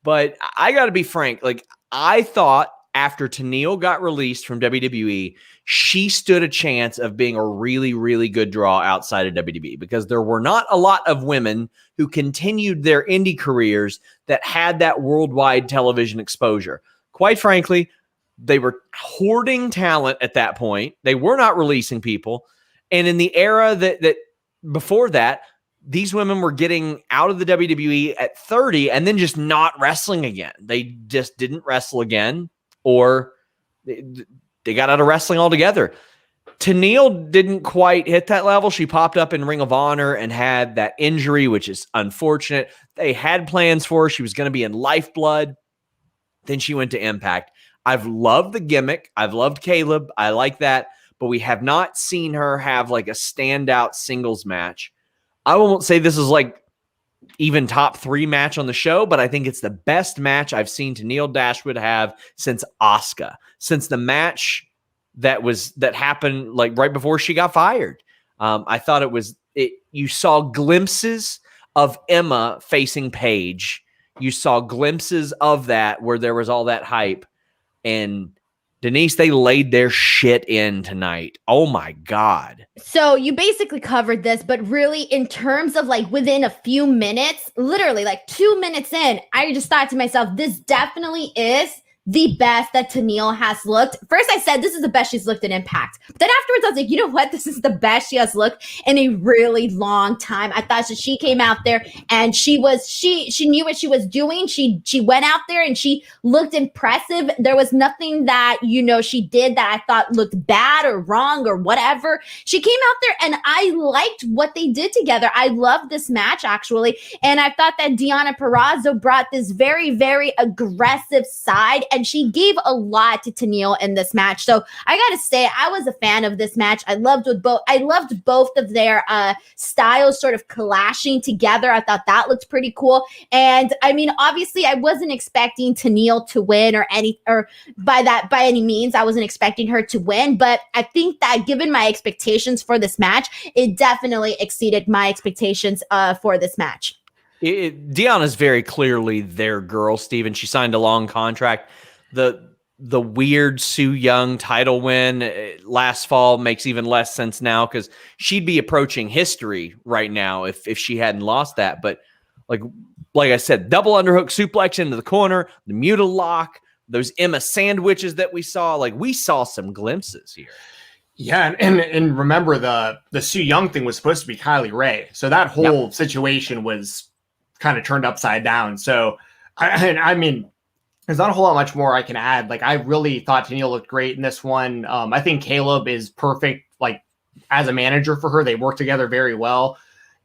But I got to be frank. Like, I thought after Tenille got released from WWE, she stood a chance of being a really, really good draw outside of WWE because there were not a lot of women who continued their indie careers that had that worldwide television exposure. Quite frankly, they were hoarding talent at that point. They were not releasing people. And in the era that before that, these women were getting out of the WWE at 30 and then just not wrestling again. They just didn't wrestle again, or they got out of wrestling altogether. Tenille didn't quite hit that level. She popped up in Ring of Honor and had that injury, which is unfortunate. They had plans for her. She was going to be in Lifeblood. Then she went to Impact. I've loved the gimmick. I've loved Caleb. I like that. But we have not seen her have like a standout singles match. I won't say this is like even top 3 match on the show, but I think it's the best match I've seen Tenille Dashwood have since Asuka, since the match that happened like right before she got fired. I thought you saw glimpses of Emma facing Paige. You saw glimpses of that where there was all that hype. And Denise, they laid their shit in tonight. Oh my God. So you basically covered this, but really in terms of like within a few minutes, literally like 2 minutes in, I just thought to myself, this definitely is the best that Tenille has looked. First, I said this is the best she's looked in Impact. But then afterwards, I was like, you know what? This is the best she has looked in a really long time. I thought that she came out there and she knew what she was doing. She went out there and she looked impressive. There was nothing that, she did that I thought looked bad or wrong or whatever. She came out there and I liked what they did together. I loved this match, actually. And I thought that Deonna Purrazzo brought this very, very aggressive side. And she gave a lot to Tenille in this match. So I got to say, I was a fan of this match. I loved both of their styles sort of clashing together. I thought that looked pretty cool. And I mean, obviously, I wasn't expecting Tenille to win or by any means. I wasn't expecting her to win. But I think that given my expectations for this match, it definitely exceeded my expectations for this match. Deonna's very clearly their girl, Steven. She signed a long contract. The the weird Su Yung title win last fall makes even less sense now because she'd be approaching history right now if she hadn't lost that. But like I said, double underhook suplex into the corner, the mutal lock, those Emma sandwiches that we saw. Like, we saw some glimpses here. Yeah, and remember the Su Yung thing was supposed to be Kylie Ray, so that whole situation was kind of turned upside down. So I mean, there's not a whole lot much more I can add. Like, I really thought Tenille looked great in this one. I think Caleb is perfect, like, as a manager for her. They work together very well.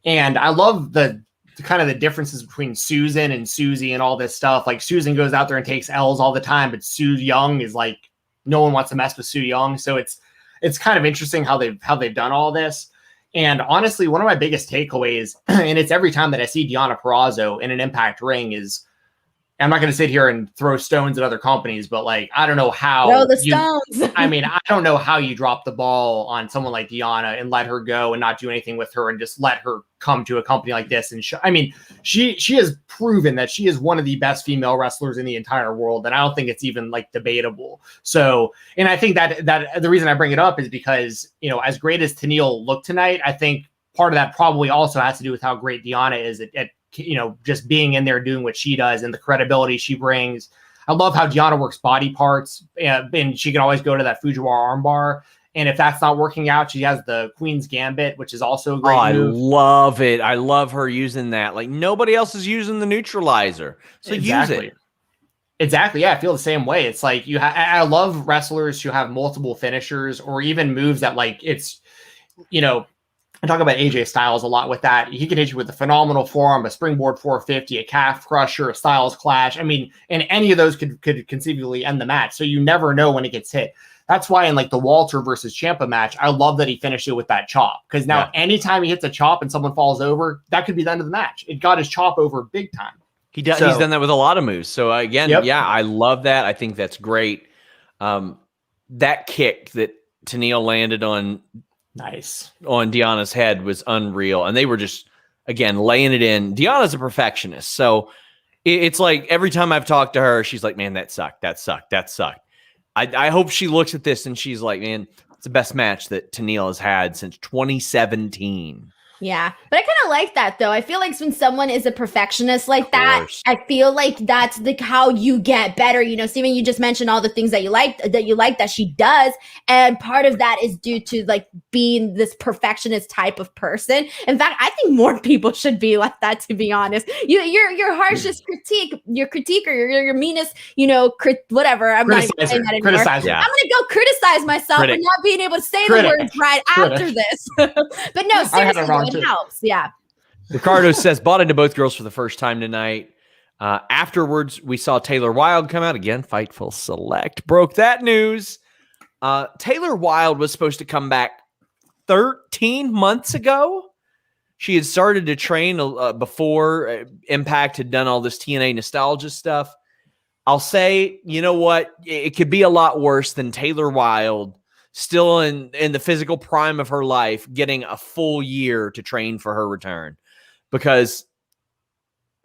And I love the kind of the differences between Susan and Susie and all this stuff. Like, Susan goes out there and takes L's all the time, but Su Yung is like, no one wants to mess with Su Yung. So it's kind of interesting how they've done all this. And honestly, one of my biggest takeaways, and it's every time that I see Deonna Purrazzo in an Impact ring, is, I'm not going to sit here and throw stones at other companies, but like, I don't know how. Throw the stones. I mean, I don't know how you drop the ball on someone like Deonna and let her go and not do anything with her and just let her come to a company like this. And I mean, she has proven that she is one of the best female wrestlers in the entire world. And I don't think it's even like debatable. So, and I think that the reason I bring it up is because, you know, as great as Tenille looked tonight, I think part of that probably also has to do with how great Deonna is at you know, just being in there doing what she does and the credibility she brings. I love how Deonna works body parts, and she can always go to that Fujiwara armbar. And if that's not working out, she has the Queen's Gambit, which is also a great move. I love it. I love her using that. Like, nobody else is using the neutralizer, so use it. Exactly. Yeah, I feel the same way. It's like I love wrestlers who have multiple finishers or even moves that, like, it's, you know, I talk about AJ Styles a lot with that. He can hit you with a phenomenal forearm, a springboard 450, a calf crusher, a Styles clash. I mean, and any of those could conceivably end the match. So you never know when it gets hit. That's why in like the Walter versus Ciampa match, I love that he finished it with that chop. Because now anytime he hits a chop and someone falls over, that could be the end of the match. It got his chop over big time. He's done that with a lot of moves. So again, I love that. I think that's great. That kick that Tenille landed on Deonna's head was unreal. And they were just, again, laying it in. Deonna's a perfectionist. So it's like every time I've talked to her, she's like, man, that sucked. I hope she looks at this and she's like, man, it's the best match that Tenille has had since 2017. Yeah, but I kind of like that though. I feel like when someone is a perfectionist like that, I feel like that's how you get better. You know, Steven, you just mentioned all the things that you like that she does, and part of that is due to like being this perfectionist type of person. In fact, I think more people should be like that. To be honest, your harshest critique, your critiquer, your meanest, you know, whatever. I'm not even saying that anymore. I'm gonna go criticize myself for not being able to say the words right after this. But no, seriously. It helps, yeah. Ricardo says, bought into both girls for the first time tonight. Afterwards, we saw Taylor Wilde come out again. Fightful Select broke that news. Taylor Wilde was supposed to come back 13 months ago. She had started to train before Impact had done all this TNA nostalgia stuff. I'll say, you know what? It could be a lot worse than Taylor Wilde still in the physical prime of her life, getting a full year to train for her return. Because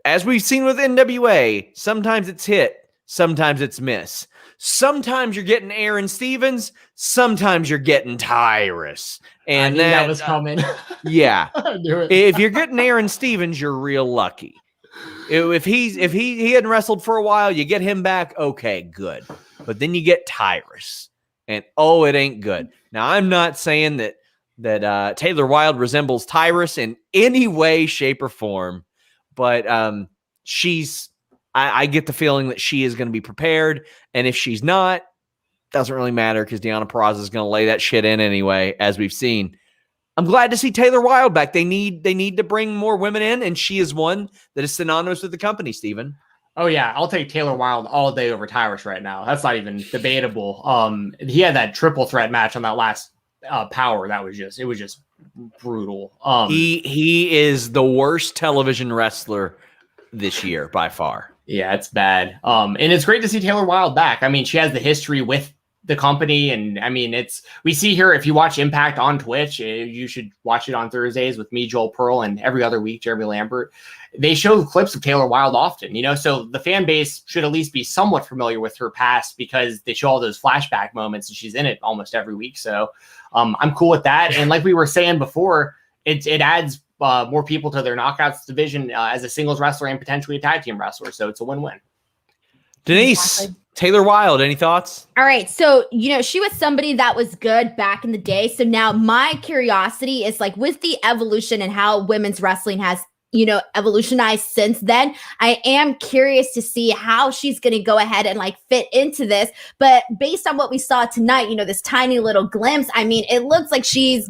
as we've seen with NWA, sometimes it's hit, sometimes it's miss. Sometimes you're getting Aaron Stevens, sometimes you're getting Tyrus. And that was coming. Yeah. I knew it. If you're getting Aaron Stevens, you're real lucky. If he hadn't wrestled for a while, you get him back, okay, good. But then you get Tyrus. And it ain't good. Now, I'm not saying that Taylor Wilde resembles Tyrus in any way, shape, or form, but I get the feeling that she is going to be prepared. And if she's not, doesn't really matter because Deonna Purrazzo is going to lay that shit in anyway, as we've seen. I'm glad to see Taylor Wilde back. They need to bring more women in, and she is one that is synonymous with the company, Steven. Oh yeah, I'll take Taylor Wilde all day over Tyrus right now. That's not even debatable. He had that triple threat match on that last Power. It was just brutal. He is the worst television wrestler this year by far. Yeah, it's bad. And it's great to see Taylor Wilde back. I mean, she has the history with the company. And I mean, we see here, if you watch Impact on Twitch, you should watch it on Thursdays with me, Joel Pearl, and every other week, Jeremy Lambert. They show clips of Taylor Wilde often, so the fan base should at least be somewhat familiar with her past because they show all those flashback moments and she's in it almost every week. So I'm cool with that. And like we were saying before, it adds more people to their knockouts division as a singles wrestler and potentially a tag team wrestler. So it's a win-win. Denise, Exactly. Taylor Wilde, any thoughts? All right. So, she was somebody that was good back in the day. So now my curiosity is like with the evolution and how women's wrestling has, evolutionized since then. I am curious to see how she's going to go ahead and like fit into this. But based on what we saw tonight, this tiny little glimpse, I mean, it looks like she's,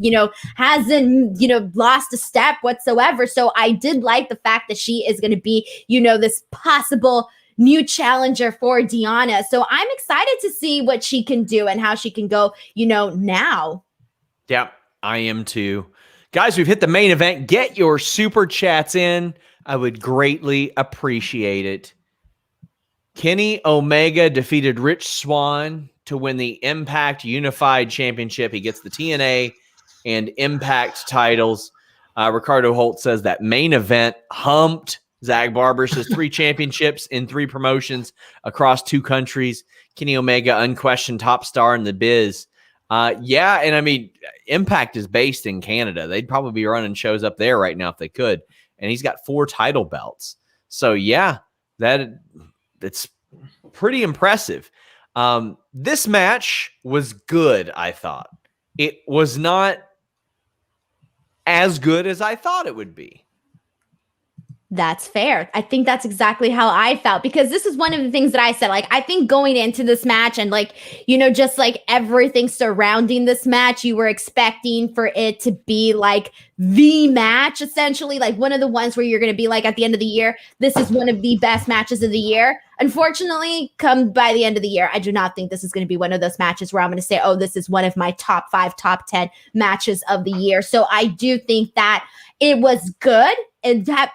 hasn't, lost a step whatsoever. So I did like the fact that she is going to be, this possible new challenger for Deonna. So I'm excited to see what she can do and how she can go, now. Yeah, I am too. Guys, we've hit the main event. Get your super chats in. I would greatly appreciate it. Kenny Omega defeated Rich Swann to win the Impact Unified Championship. He gets the TNA and Impact titles. Ricardo Holt says that main event humped. Zach Barber says 3 championships in 3 promotions across 2 countries. Kenny Omega, unquestioned top star in the biz. Yeah, and I mean, Impact is based in Canada. They'd probably be running shows up there right now if they could. And he's got 4 title belts. So yeah, that's pretty impressive. This match was good, I thought. It was not as good as I thought it would be. That's fair. I think that's exactly how I felt because this is one of the things that I said. Like, I think going into this match and just like everything surrounding this match, you were expecting for it to be like the match, essentially, like one of the ones where you're going to be like at the end of the year, this is one of the best matches of the year. Unfortunately, come by the end of the year, I do not think this is going to be one of those matches where I'm going to say, oh, this is one of my top 5, top 10 matches of the year. So I do think that it was good and that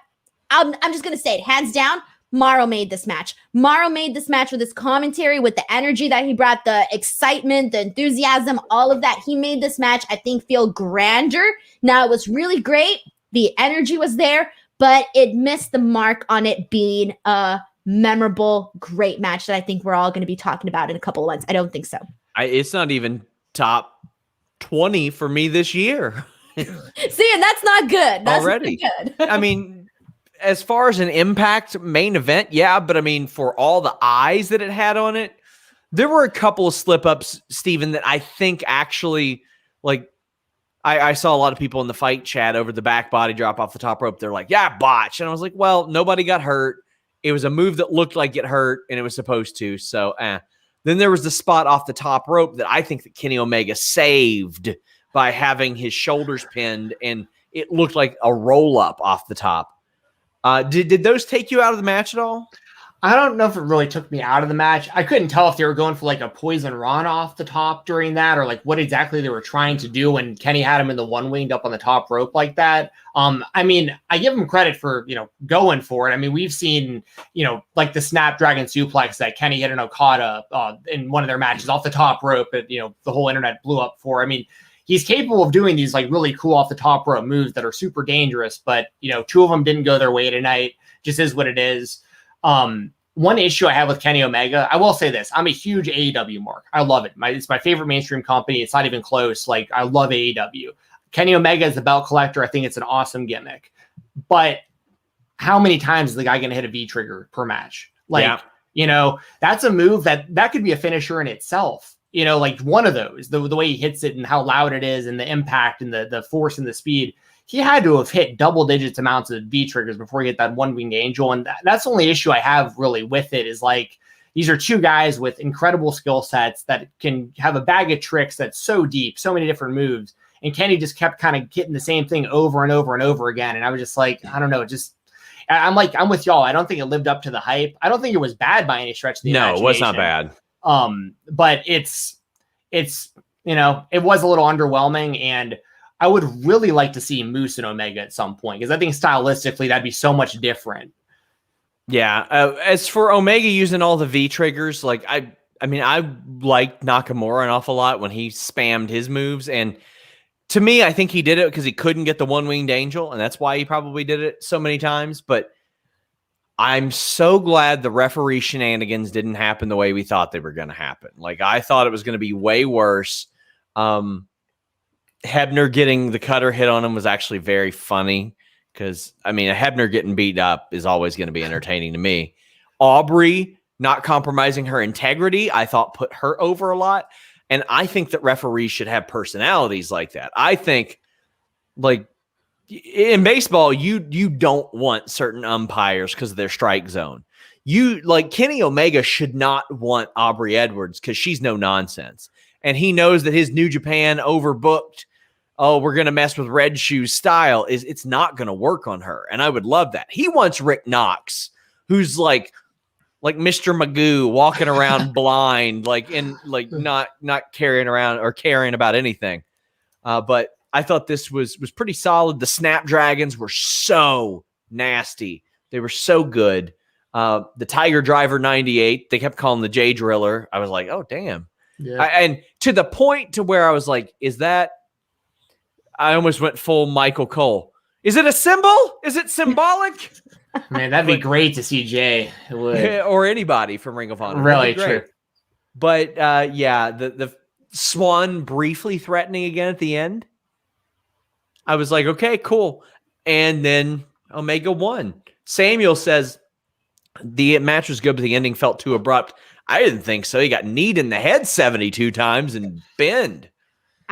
I'm just going to say it, hands down, Morrow made this match. Morrow made this match with his commentary, with the energy that he brought, the excitement, the enthusiasm, all of that. He made this match, I think, feel grander. Now, it was really great. The energy was there, but it missed the mark on it being a memorable, great match that I think we're all going to be talking about in a couple of months. I don't think so. It's not even top 20 for me this year. See, and that's not good. That's already not good. I mean, as far as an Impact main event, yeah, but I mean, for all the eyes that it had on it, there were a couple of slip-ups, Steven, that I think actually, like, I saw a lot of people in the fight chat over the back body drop off the top rope. They're like, yeah, botch. And I was like, well, nobody got hurt. It was a move that looked like it hurt, and it was supposed to, so Then there was the spot off the top rope that I think that Kenny Omega saved by having his shoulders pinned, and it looked like a roll-up off the top. Did those take you out of the match at all? I don't know if it really took me out of the match. I couldn't tell if they were going for like a poison run off the top during that or like what exactly they were trying to do when Kenny had him in the one winged up on the top rope like that. I mean, I give him credit for, going for it. I mean, we've seen, like the Snapdragon suplex that Kenny hit an Okada in one of their matches off the top rope that, the whole internet blew up for. I mean, he's capable of doing these like really cool off the top rope moves that are super dangerous, but 2 of them didn't go their way tonight. Just is what it is. One issue I have with Kenny Omega, I will say this. I'm a huge AEW mark. I love it. It's my favorite mainstream company. It's not even close. Like, I love AEW. Kenny Omega is the belt collector. I think it's an awesome gimmick. But how many times is the guy going to hit a V-trigger per match? Like, that's a move that could be a finisher in itself. Like one of those, the way he hits it and how loud it is and the impact and the force and the speed. He had to have hit double digits amounts of V triggers before he hit that one winged angel. And that's the only issue I have really with it is like, these are 2 guys with incredible skill sets that can have a bag of tricks that's so deep, so many different moves. And Kenny just kept kind of hitting the same thing over and over and over again. And I was just like, I don't know, I'm with y'all. I don't think it lived up to the hype. I don't think it was bad by any stretch of the imagination. No, it was not bad. But it was a little underwhelming, and I would really like to see Moose and Omega at some point because I think stylistically that'd be so much different. Yeah. As for Omega using all the V triggers, like I mean, I liked Nakamura an awful lot when he spammed his moves. And to me, I think he did it because he couldn't get the one-winged angel. And that's why he probably did it so many times. But I'm so glad the referee shenanigans didn't happen the way we thought they were going to happen. Like, I thought it was going to be way worse. Hebner getting the cutter hit on him was actually very funny because, I mean, a Hebner getting beat up is always going to be entertaining to me. Aubrey not compromising her integrity, I thought put her over a lot. And I think that referees should have personalities like that. I think, like, in baseball, you don't want certain umpires because of their strike zone. You, like, Kenny Omega should not want Aubrey Edwards because she's no nonsense. And he knows that his New Japan overbooked, oh, we're going to mess with Red Shoes style, it's not going to work on her. And I would love that. He wants Rick Knox, who's like Mr. Magoo walking around blind, not carrying around or caring about anything. But I thought this was pretty solid. The Snapdragons were so nasty. They were so good. The Tiger Driver 98, they kept calling the J Driller. I was like, oh, damn. Yeah. And to the point to where I was like, I almost went full Michael Cole. Is it a symbol? Is it symbolic? Man, that'd be great to see Jay. It would. Or anybody from Ring of Honor. Really true. But the Swann briefly threatening again at the end. I was like, okay, cool. And then Omega won. Samuel says the match was good, but the ending felt too abrupt. I didn't think so. He got kneed in the head 72 times and bend.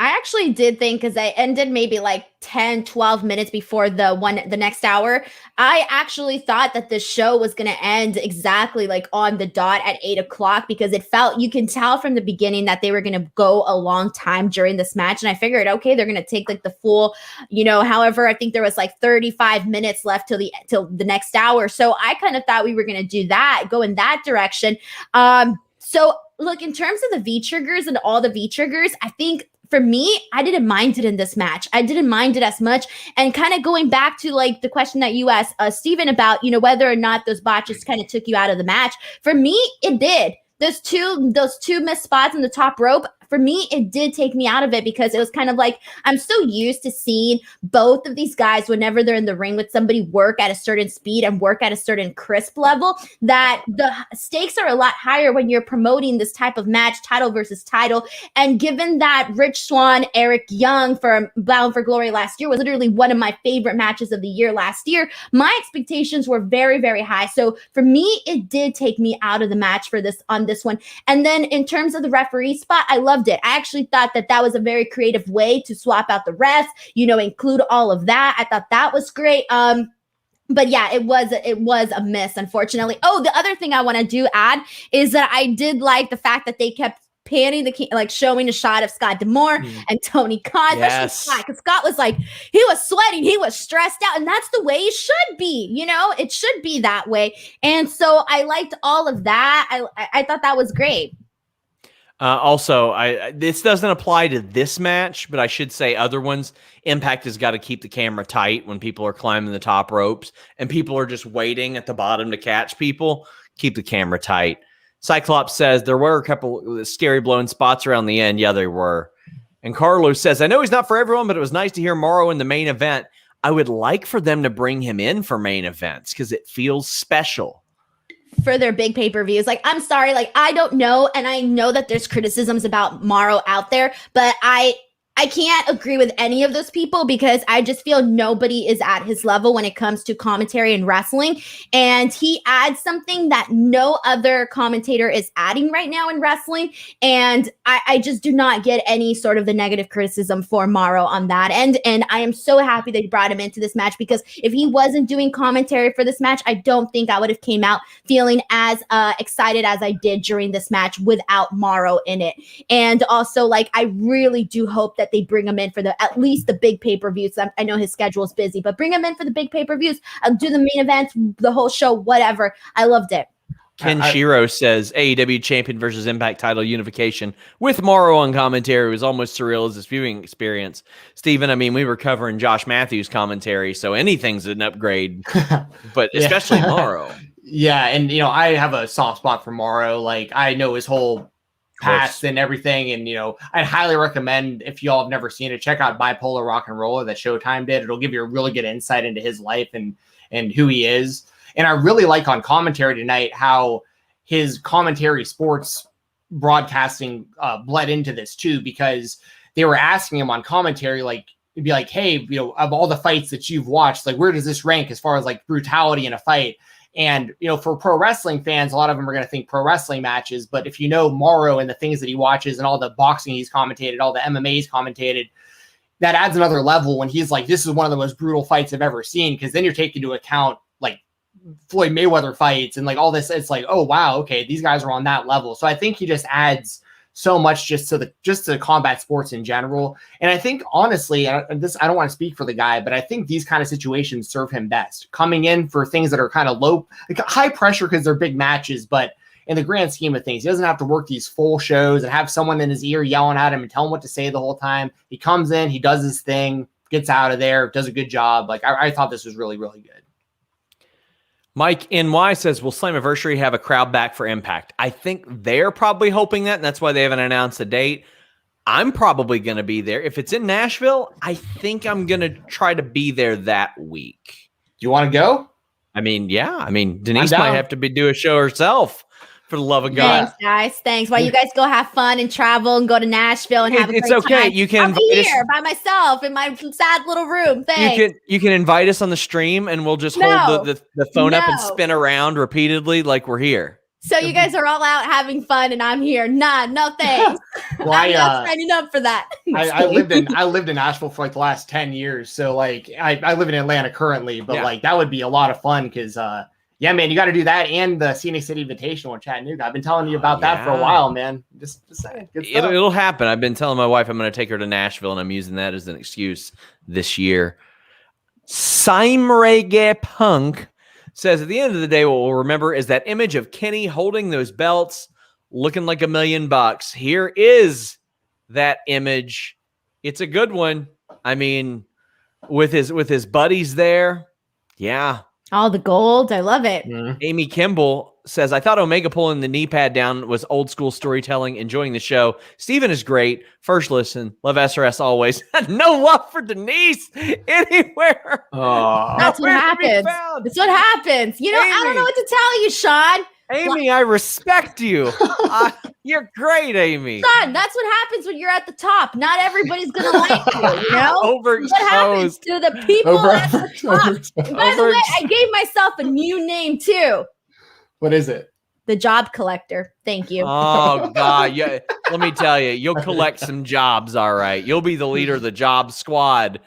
I actually did think, because I ended maybe like 10, 12 minutes before the next hour, I actually thought that the show was going to end exactly like on the dot at 8 o'clock, because it felt, you can tell from the beginning that they were going to go a long time during this match. And I figured, okay, they're going to take like the full, however, I think there was like 35 minutes left till the next hour. So I kind of thought we were going to do that, go in that direction. So look, in terms of the V triggers and all the V triggers, I think, for me, I didn't mind it in this match. I didn't mind it as much. And kind of going back to like the question that you asked Steven about, whether or not those botches kind of took you out of the match. For me, it did. Those two missed spots in the top rope, for me, it did take me out of it, because it was kind of like, I'm so used to seeing both of these guys, whenever they're in the ring with somebody, work at a certain speed and work at a certain crisp level, that the stakes are a lot higher when you're promoting this type of match, title versus title. And given that Rich Swann, Eric Young for Bound for Glory last year was literally one of my favorite matches of the year last year, my expectations were very, very high. So for me, it did take me out of the match on this one. And then in terms of the referee spot, I loved it. I actually thought that was a very creative way to swap out the refs, include all of that. I thought that was great. But yeah, it was a miss, unfortunately. Oh, the other thing I want to add is that I did like the fact that they kept panning showing a shot of Scott D'Amore and Tony Khan, especially because Scott was like, he was sweating, he was stressed out, and that's the way it should be. It should be that way. And so I liked all of that. I thought that was great. Also, this doesn't apply to this match, but I should say other ones. Impact has got to keep the camera tight when people are climbing the top ropes and people are just waiting at the bottom to catch people. Keep the camera tight. Cyclops says there were a couple scary blown spots around the end. Yeah, there were. And Carlos says, I know he's not for everyone, but it was nice to hear Morrow in the main event. I would like for them to bring him in for main events because it feels special. For their big pay-per-views. I'm sorry, I don't know, and I know that there's criticisms about Morrow out there, but I can't agree with any of those people, because I just feel nobody is at his level when it comes to commentary and wrestling. And he adds something that no other commentator is adding right now in wrestling. And I just do not get any sort of the negative criticism for Morrow on that end. And I am so happy that he brought him into this match, because if he wasn't doing commentary for this match, I don't think I would have came out feeling as excited as I did during this match without Morrow in it. And also, I really do hope that they bring him in for at least the big pay-per-views. I know his schedule is busy, but bring him in for the big pay-per-views. Do the main events, the whole show, whatever. I loved it. Ken Shiro says AEW champion versus Impact title unification with Morrow on commentary was almost surreal as this viewing experience. Steven, I mean, we were covering Josh Matthews commentary, so anything's an upgrade, but especially Morrow. Yeah, and I have a soft spot for Morrow. I know his whole past and everything. And, I'd highly recommend, if y'all have never seen it, check out Bipolar Rock and Roller that Showtime did. It'll give you a really good insight into his life and who he is. And I really like on commentary tonight how his commentary sports broadcasting bled into this too, because they were asking him on commentary, like, it'd be like, hey, of all the fights that you've watched, like, where does this rank as far as like brutality in a fight? And, for pro wrestling fans, a lot of them are going to think pro wrestling matches. But if you know Morrow and the things that he watches and all the boxing he's commentated, all the MMA he's commentated, that adds another level when he's like, this is one of the most brutal fights I've ever seen. Because then you're taking into account like Floyd Mayweather fights and like all this. It's like, oh, wow, okay, these guys are on that level. So I think he just adds so much just to combat sports in general. And I think, honestly, I don't want to speak for the guy, but I think these kind of situations serve him best. Coming in for things that are kind of low, like high pressure because they're big matches, but in the grand scheme of things, he doesn't have to work these full shows and have someone in his ear yelling at him and tell him what to say the whole time. He comes in, he does his thing, gets out of there, does a good job. Like, I thought this was really, really good. Mike NY says, will Slammiversary have a crowd back for Impact? I think they're probably hoping that, and that's why they haven't announced a date. I'm probably going to be there. If it's in Nashville, I think I'm going to try to be there that week. Do you want to go? I mean, yeah. I mean, Denise might have to do a show herself, for the love of God. Thanks, guys. Thanks. While you guys go have fun and travel and go to Nashville and have a great time. It's okay. You can I'll be here by myself in my sad little room. Thanks. You can invite us on the stream and we'll just hold the phone up and spin around repeatedly like we're here. So you guys are all out having fun and I'm here. No thanks. Well, I'm not signing up for that. I lived in Nashville for like the last 10 years. So like I live in Atlanta currently, but like that would be a lot of fun because yeah, man, you got to do that and the Scenic City Invitational in Chattanooga. I've been telling you about that for a while, man. Just saying. It'll happen. I've been telling my wife I'm going to take her to Nashville, and I'm using that as an excuse this year. Simrege Punk says, at the end of the day, what we'll remember is that image of Kenny holding those belts, looking like $1 million. Here is that image. It's a good one. I mean, with his buddies there, yeah. All the gold. I love it. Amy Kimball says, I thought Omega pulling the knee pad down was old school storytelling. Enjoying the show. Steven is great. First listen. Love SRS always. No love for Denise anywhere. That's what happens. That's what happens. Amy, I don't know what to tell you, Sean. Amy, I respect you. You're great, Amy. Sean, that's what happens when you're at the top. Not everybody's going to like you, Overexposed. What happens to the people at the top? And by the way, I gave myself a new name, too. What is it? The Job Collector. Thank you. Oh, God. Yeah. Let me tell you, you'll collect some jobs, all right. You'll be the leader of the job squad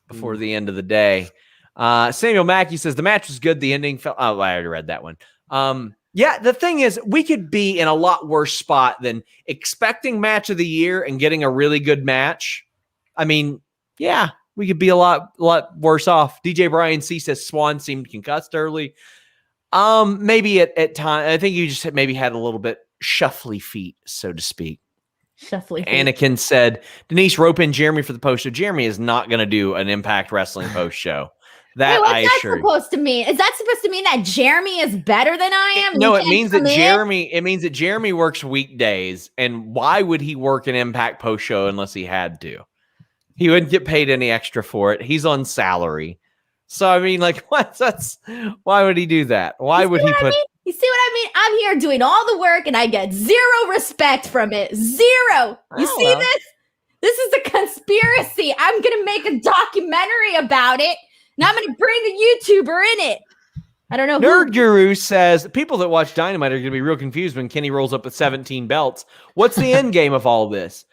before the end of the day. Samuel Mackey says, the match was good. The ending felt... Oh, I already read that one. Yeah, the thing is, we could be in a lot worse spot than expecting match of the year and getting a really good match. I mean, yeah, we could be a lot worse off. DJ Brian C says Swann seemed concussed early. Maybe at time. I think you just maybe had a little bit shuffly feet, so to speak. Shuffly feet. Anakin said, Denise, rope in Jeremy for the post show. Jeremy is not going to do an Impact Wrestling post show. Wait, what's that supposed to mean? Is that supposed to mean that Jeremy is better than I am? No, it means that Jeremy works weekdays. And why would he work an Impact post show unless he had to? He wouldn't get paid any extra for it. He's on salary. So I mean, like, why would he do that? Why would he put? You see what I mean? I'm here doing all the work and I get zero respect from it. Zero. You see this? This is a conspiracy. I'm gonna make a documentary about it. Now I'm going to bring a YouTuber in it. I don't know. Nerd Guru says people that watch Dynamite are going to be real confused when Kenny rolls up with 17 belts. What's the end game of all this?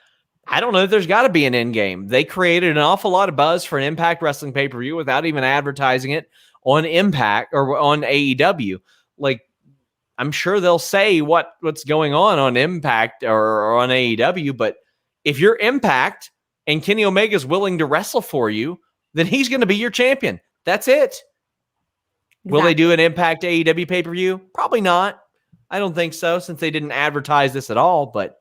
I don't know. There's got to be an end game. They created an awful lot of buzz for an Impact Wrestling pay-per-view without even advertising it on Impact or on AEW. Like, I'm sure they'll say what's going on Impact or on AEW, but if you're Impact and Kenny Omega's willing to wrestle for you, then he's going to be your champion. That's it. Exactly. Will they do an Impact AEW pay-per-view? Probably not. I don't think so, since they didn't advertise this at all. But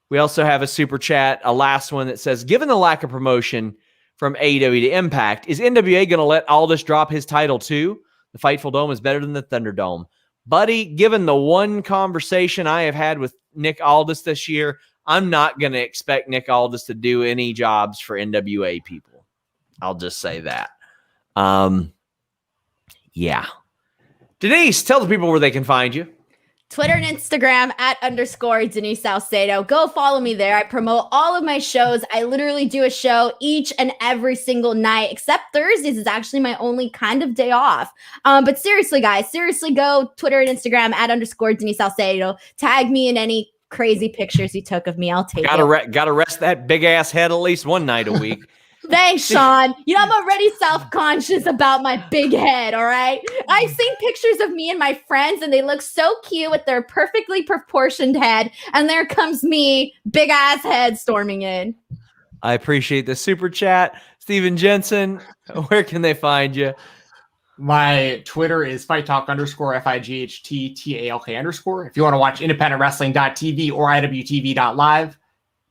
we also have a super chat, a last one that says, given the lack of promotion from AEW to Impact, is NWA going to let Aldis drop his title too? The Fightful Dome is better than the Thunderdome. Buddy, given the one conversation I have had with Nick Aldis this year, I'm not going to expect Nick Aldis to do any jobs for NWA people. I'll just say that. Yeah. Denise, tell the people where they can find you. Twitter and Instagram @_ Denise Salcedo. Go follow me there. I promote all of my shows. I literally do a show each and every single night, except Thursdays is actually my only kind of day off. But seriously, guys, go Twitter and Instagram @_ Denise Salcedo. Tag me in any crazy pictures you took of me. I'll take it. Gotta rest that big ass head at least one night a week. Thanks, Sean. You know, I'm already self-conscious about my big head, all right? I've seen pictures of me and my friends, and they look so cute with their perfectly proportioned head, and there comes me, big-ass head, storming in. I appreciate the super chat. Steven Jensen, where can they find you? My Twitter is FightTalk _ FIGHTTALK _. If you want to watch independentwrestling.tv or IWTV.live,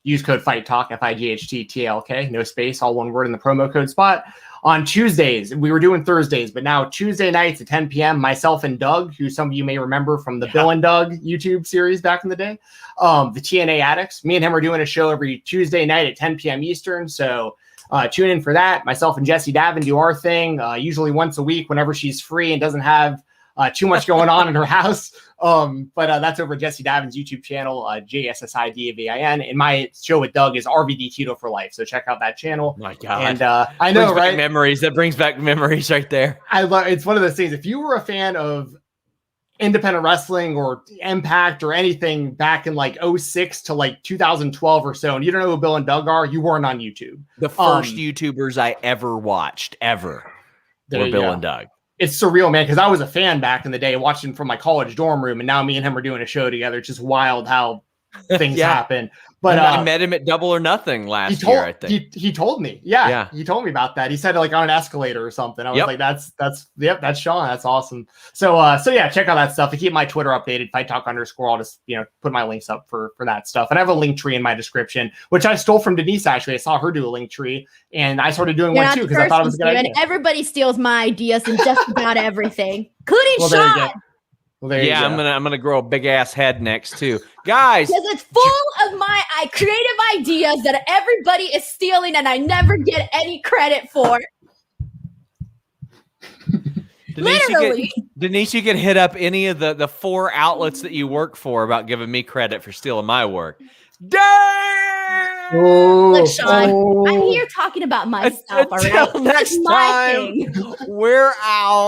use code FightTalk, FIGHTTALK, no space, all one word in the promo code spot. On Tuesdays, we were doing Thursdays, but now Tuesday nights at 10 p.m., myself and Doug, who some of you may remember from the Bill and Doug YouTube series back in the day, the TNA Addicts, me and him are doing a show every Tuesday night at 10 p.m. Eastern, so tune in for that. Myself and Jessie Davin do our thing, usually once a week whenever she's free and doesn't have too much going on in her house. But that's over Jessie Davin's YouTube channel, JSSIDAVIN. And my show with Doug is RVD Tito for Life. So check out that channel. My God. And I know, right? That brings back memories right there. It's one of those things. If you were a fan of independent wrestling or Impact or anything back in like 06 to like 2012 or so, and you don't know who Bill and Doug are, you weren't on YouTube. The first YouTubers I ever watched, were Bill and Doug. It's surreal, man, because I was a fan back in the day, watching from my college dorm room, and now me and him are doing a show together. It's just wild how things happen. But I met him at Double or Nothing last year, I think. He told me. Yeah, he told me about that. He said like on an escalator or something. I was like, that's Sean. That's awesome. So yeah, check out that stuff. I keep my Twitter updated, FightTalk _ I'll just, put my links up for that stuff. And I have a link tree in my description, which I stole from Denise, actually. I saw her do a link tree, and I started doing one too, because I thought it was a good idea. Everybody steals my ideas and just about everything, including Sean. Well, I'm gonna grow a big ass head next too, guys. Because it's full of my creative ideas that everybody is stealing, and I never get any credit for. Denise, you can hit up any of the 4 outlets that you work for about giving me credit for stealing my work. Damn! Look, Sean, I'm here talking about myself. Until next time, we're out.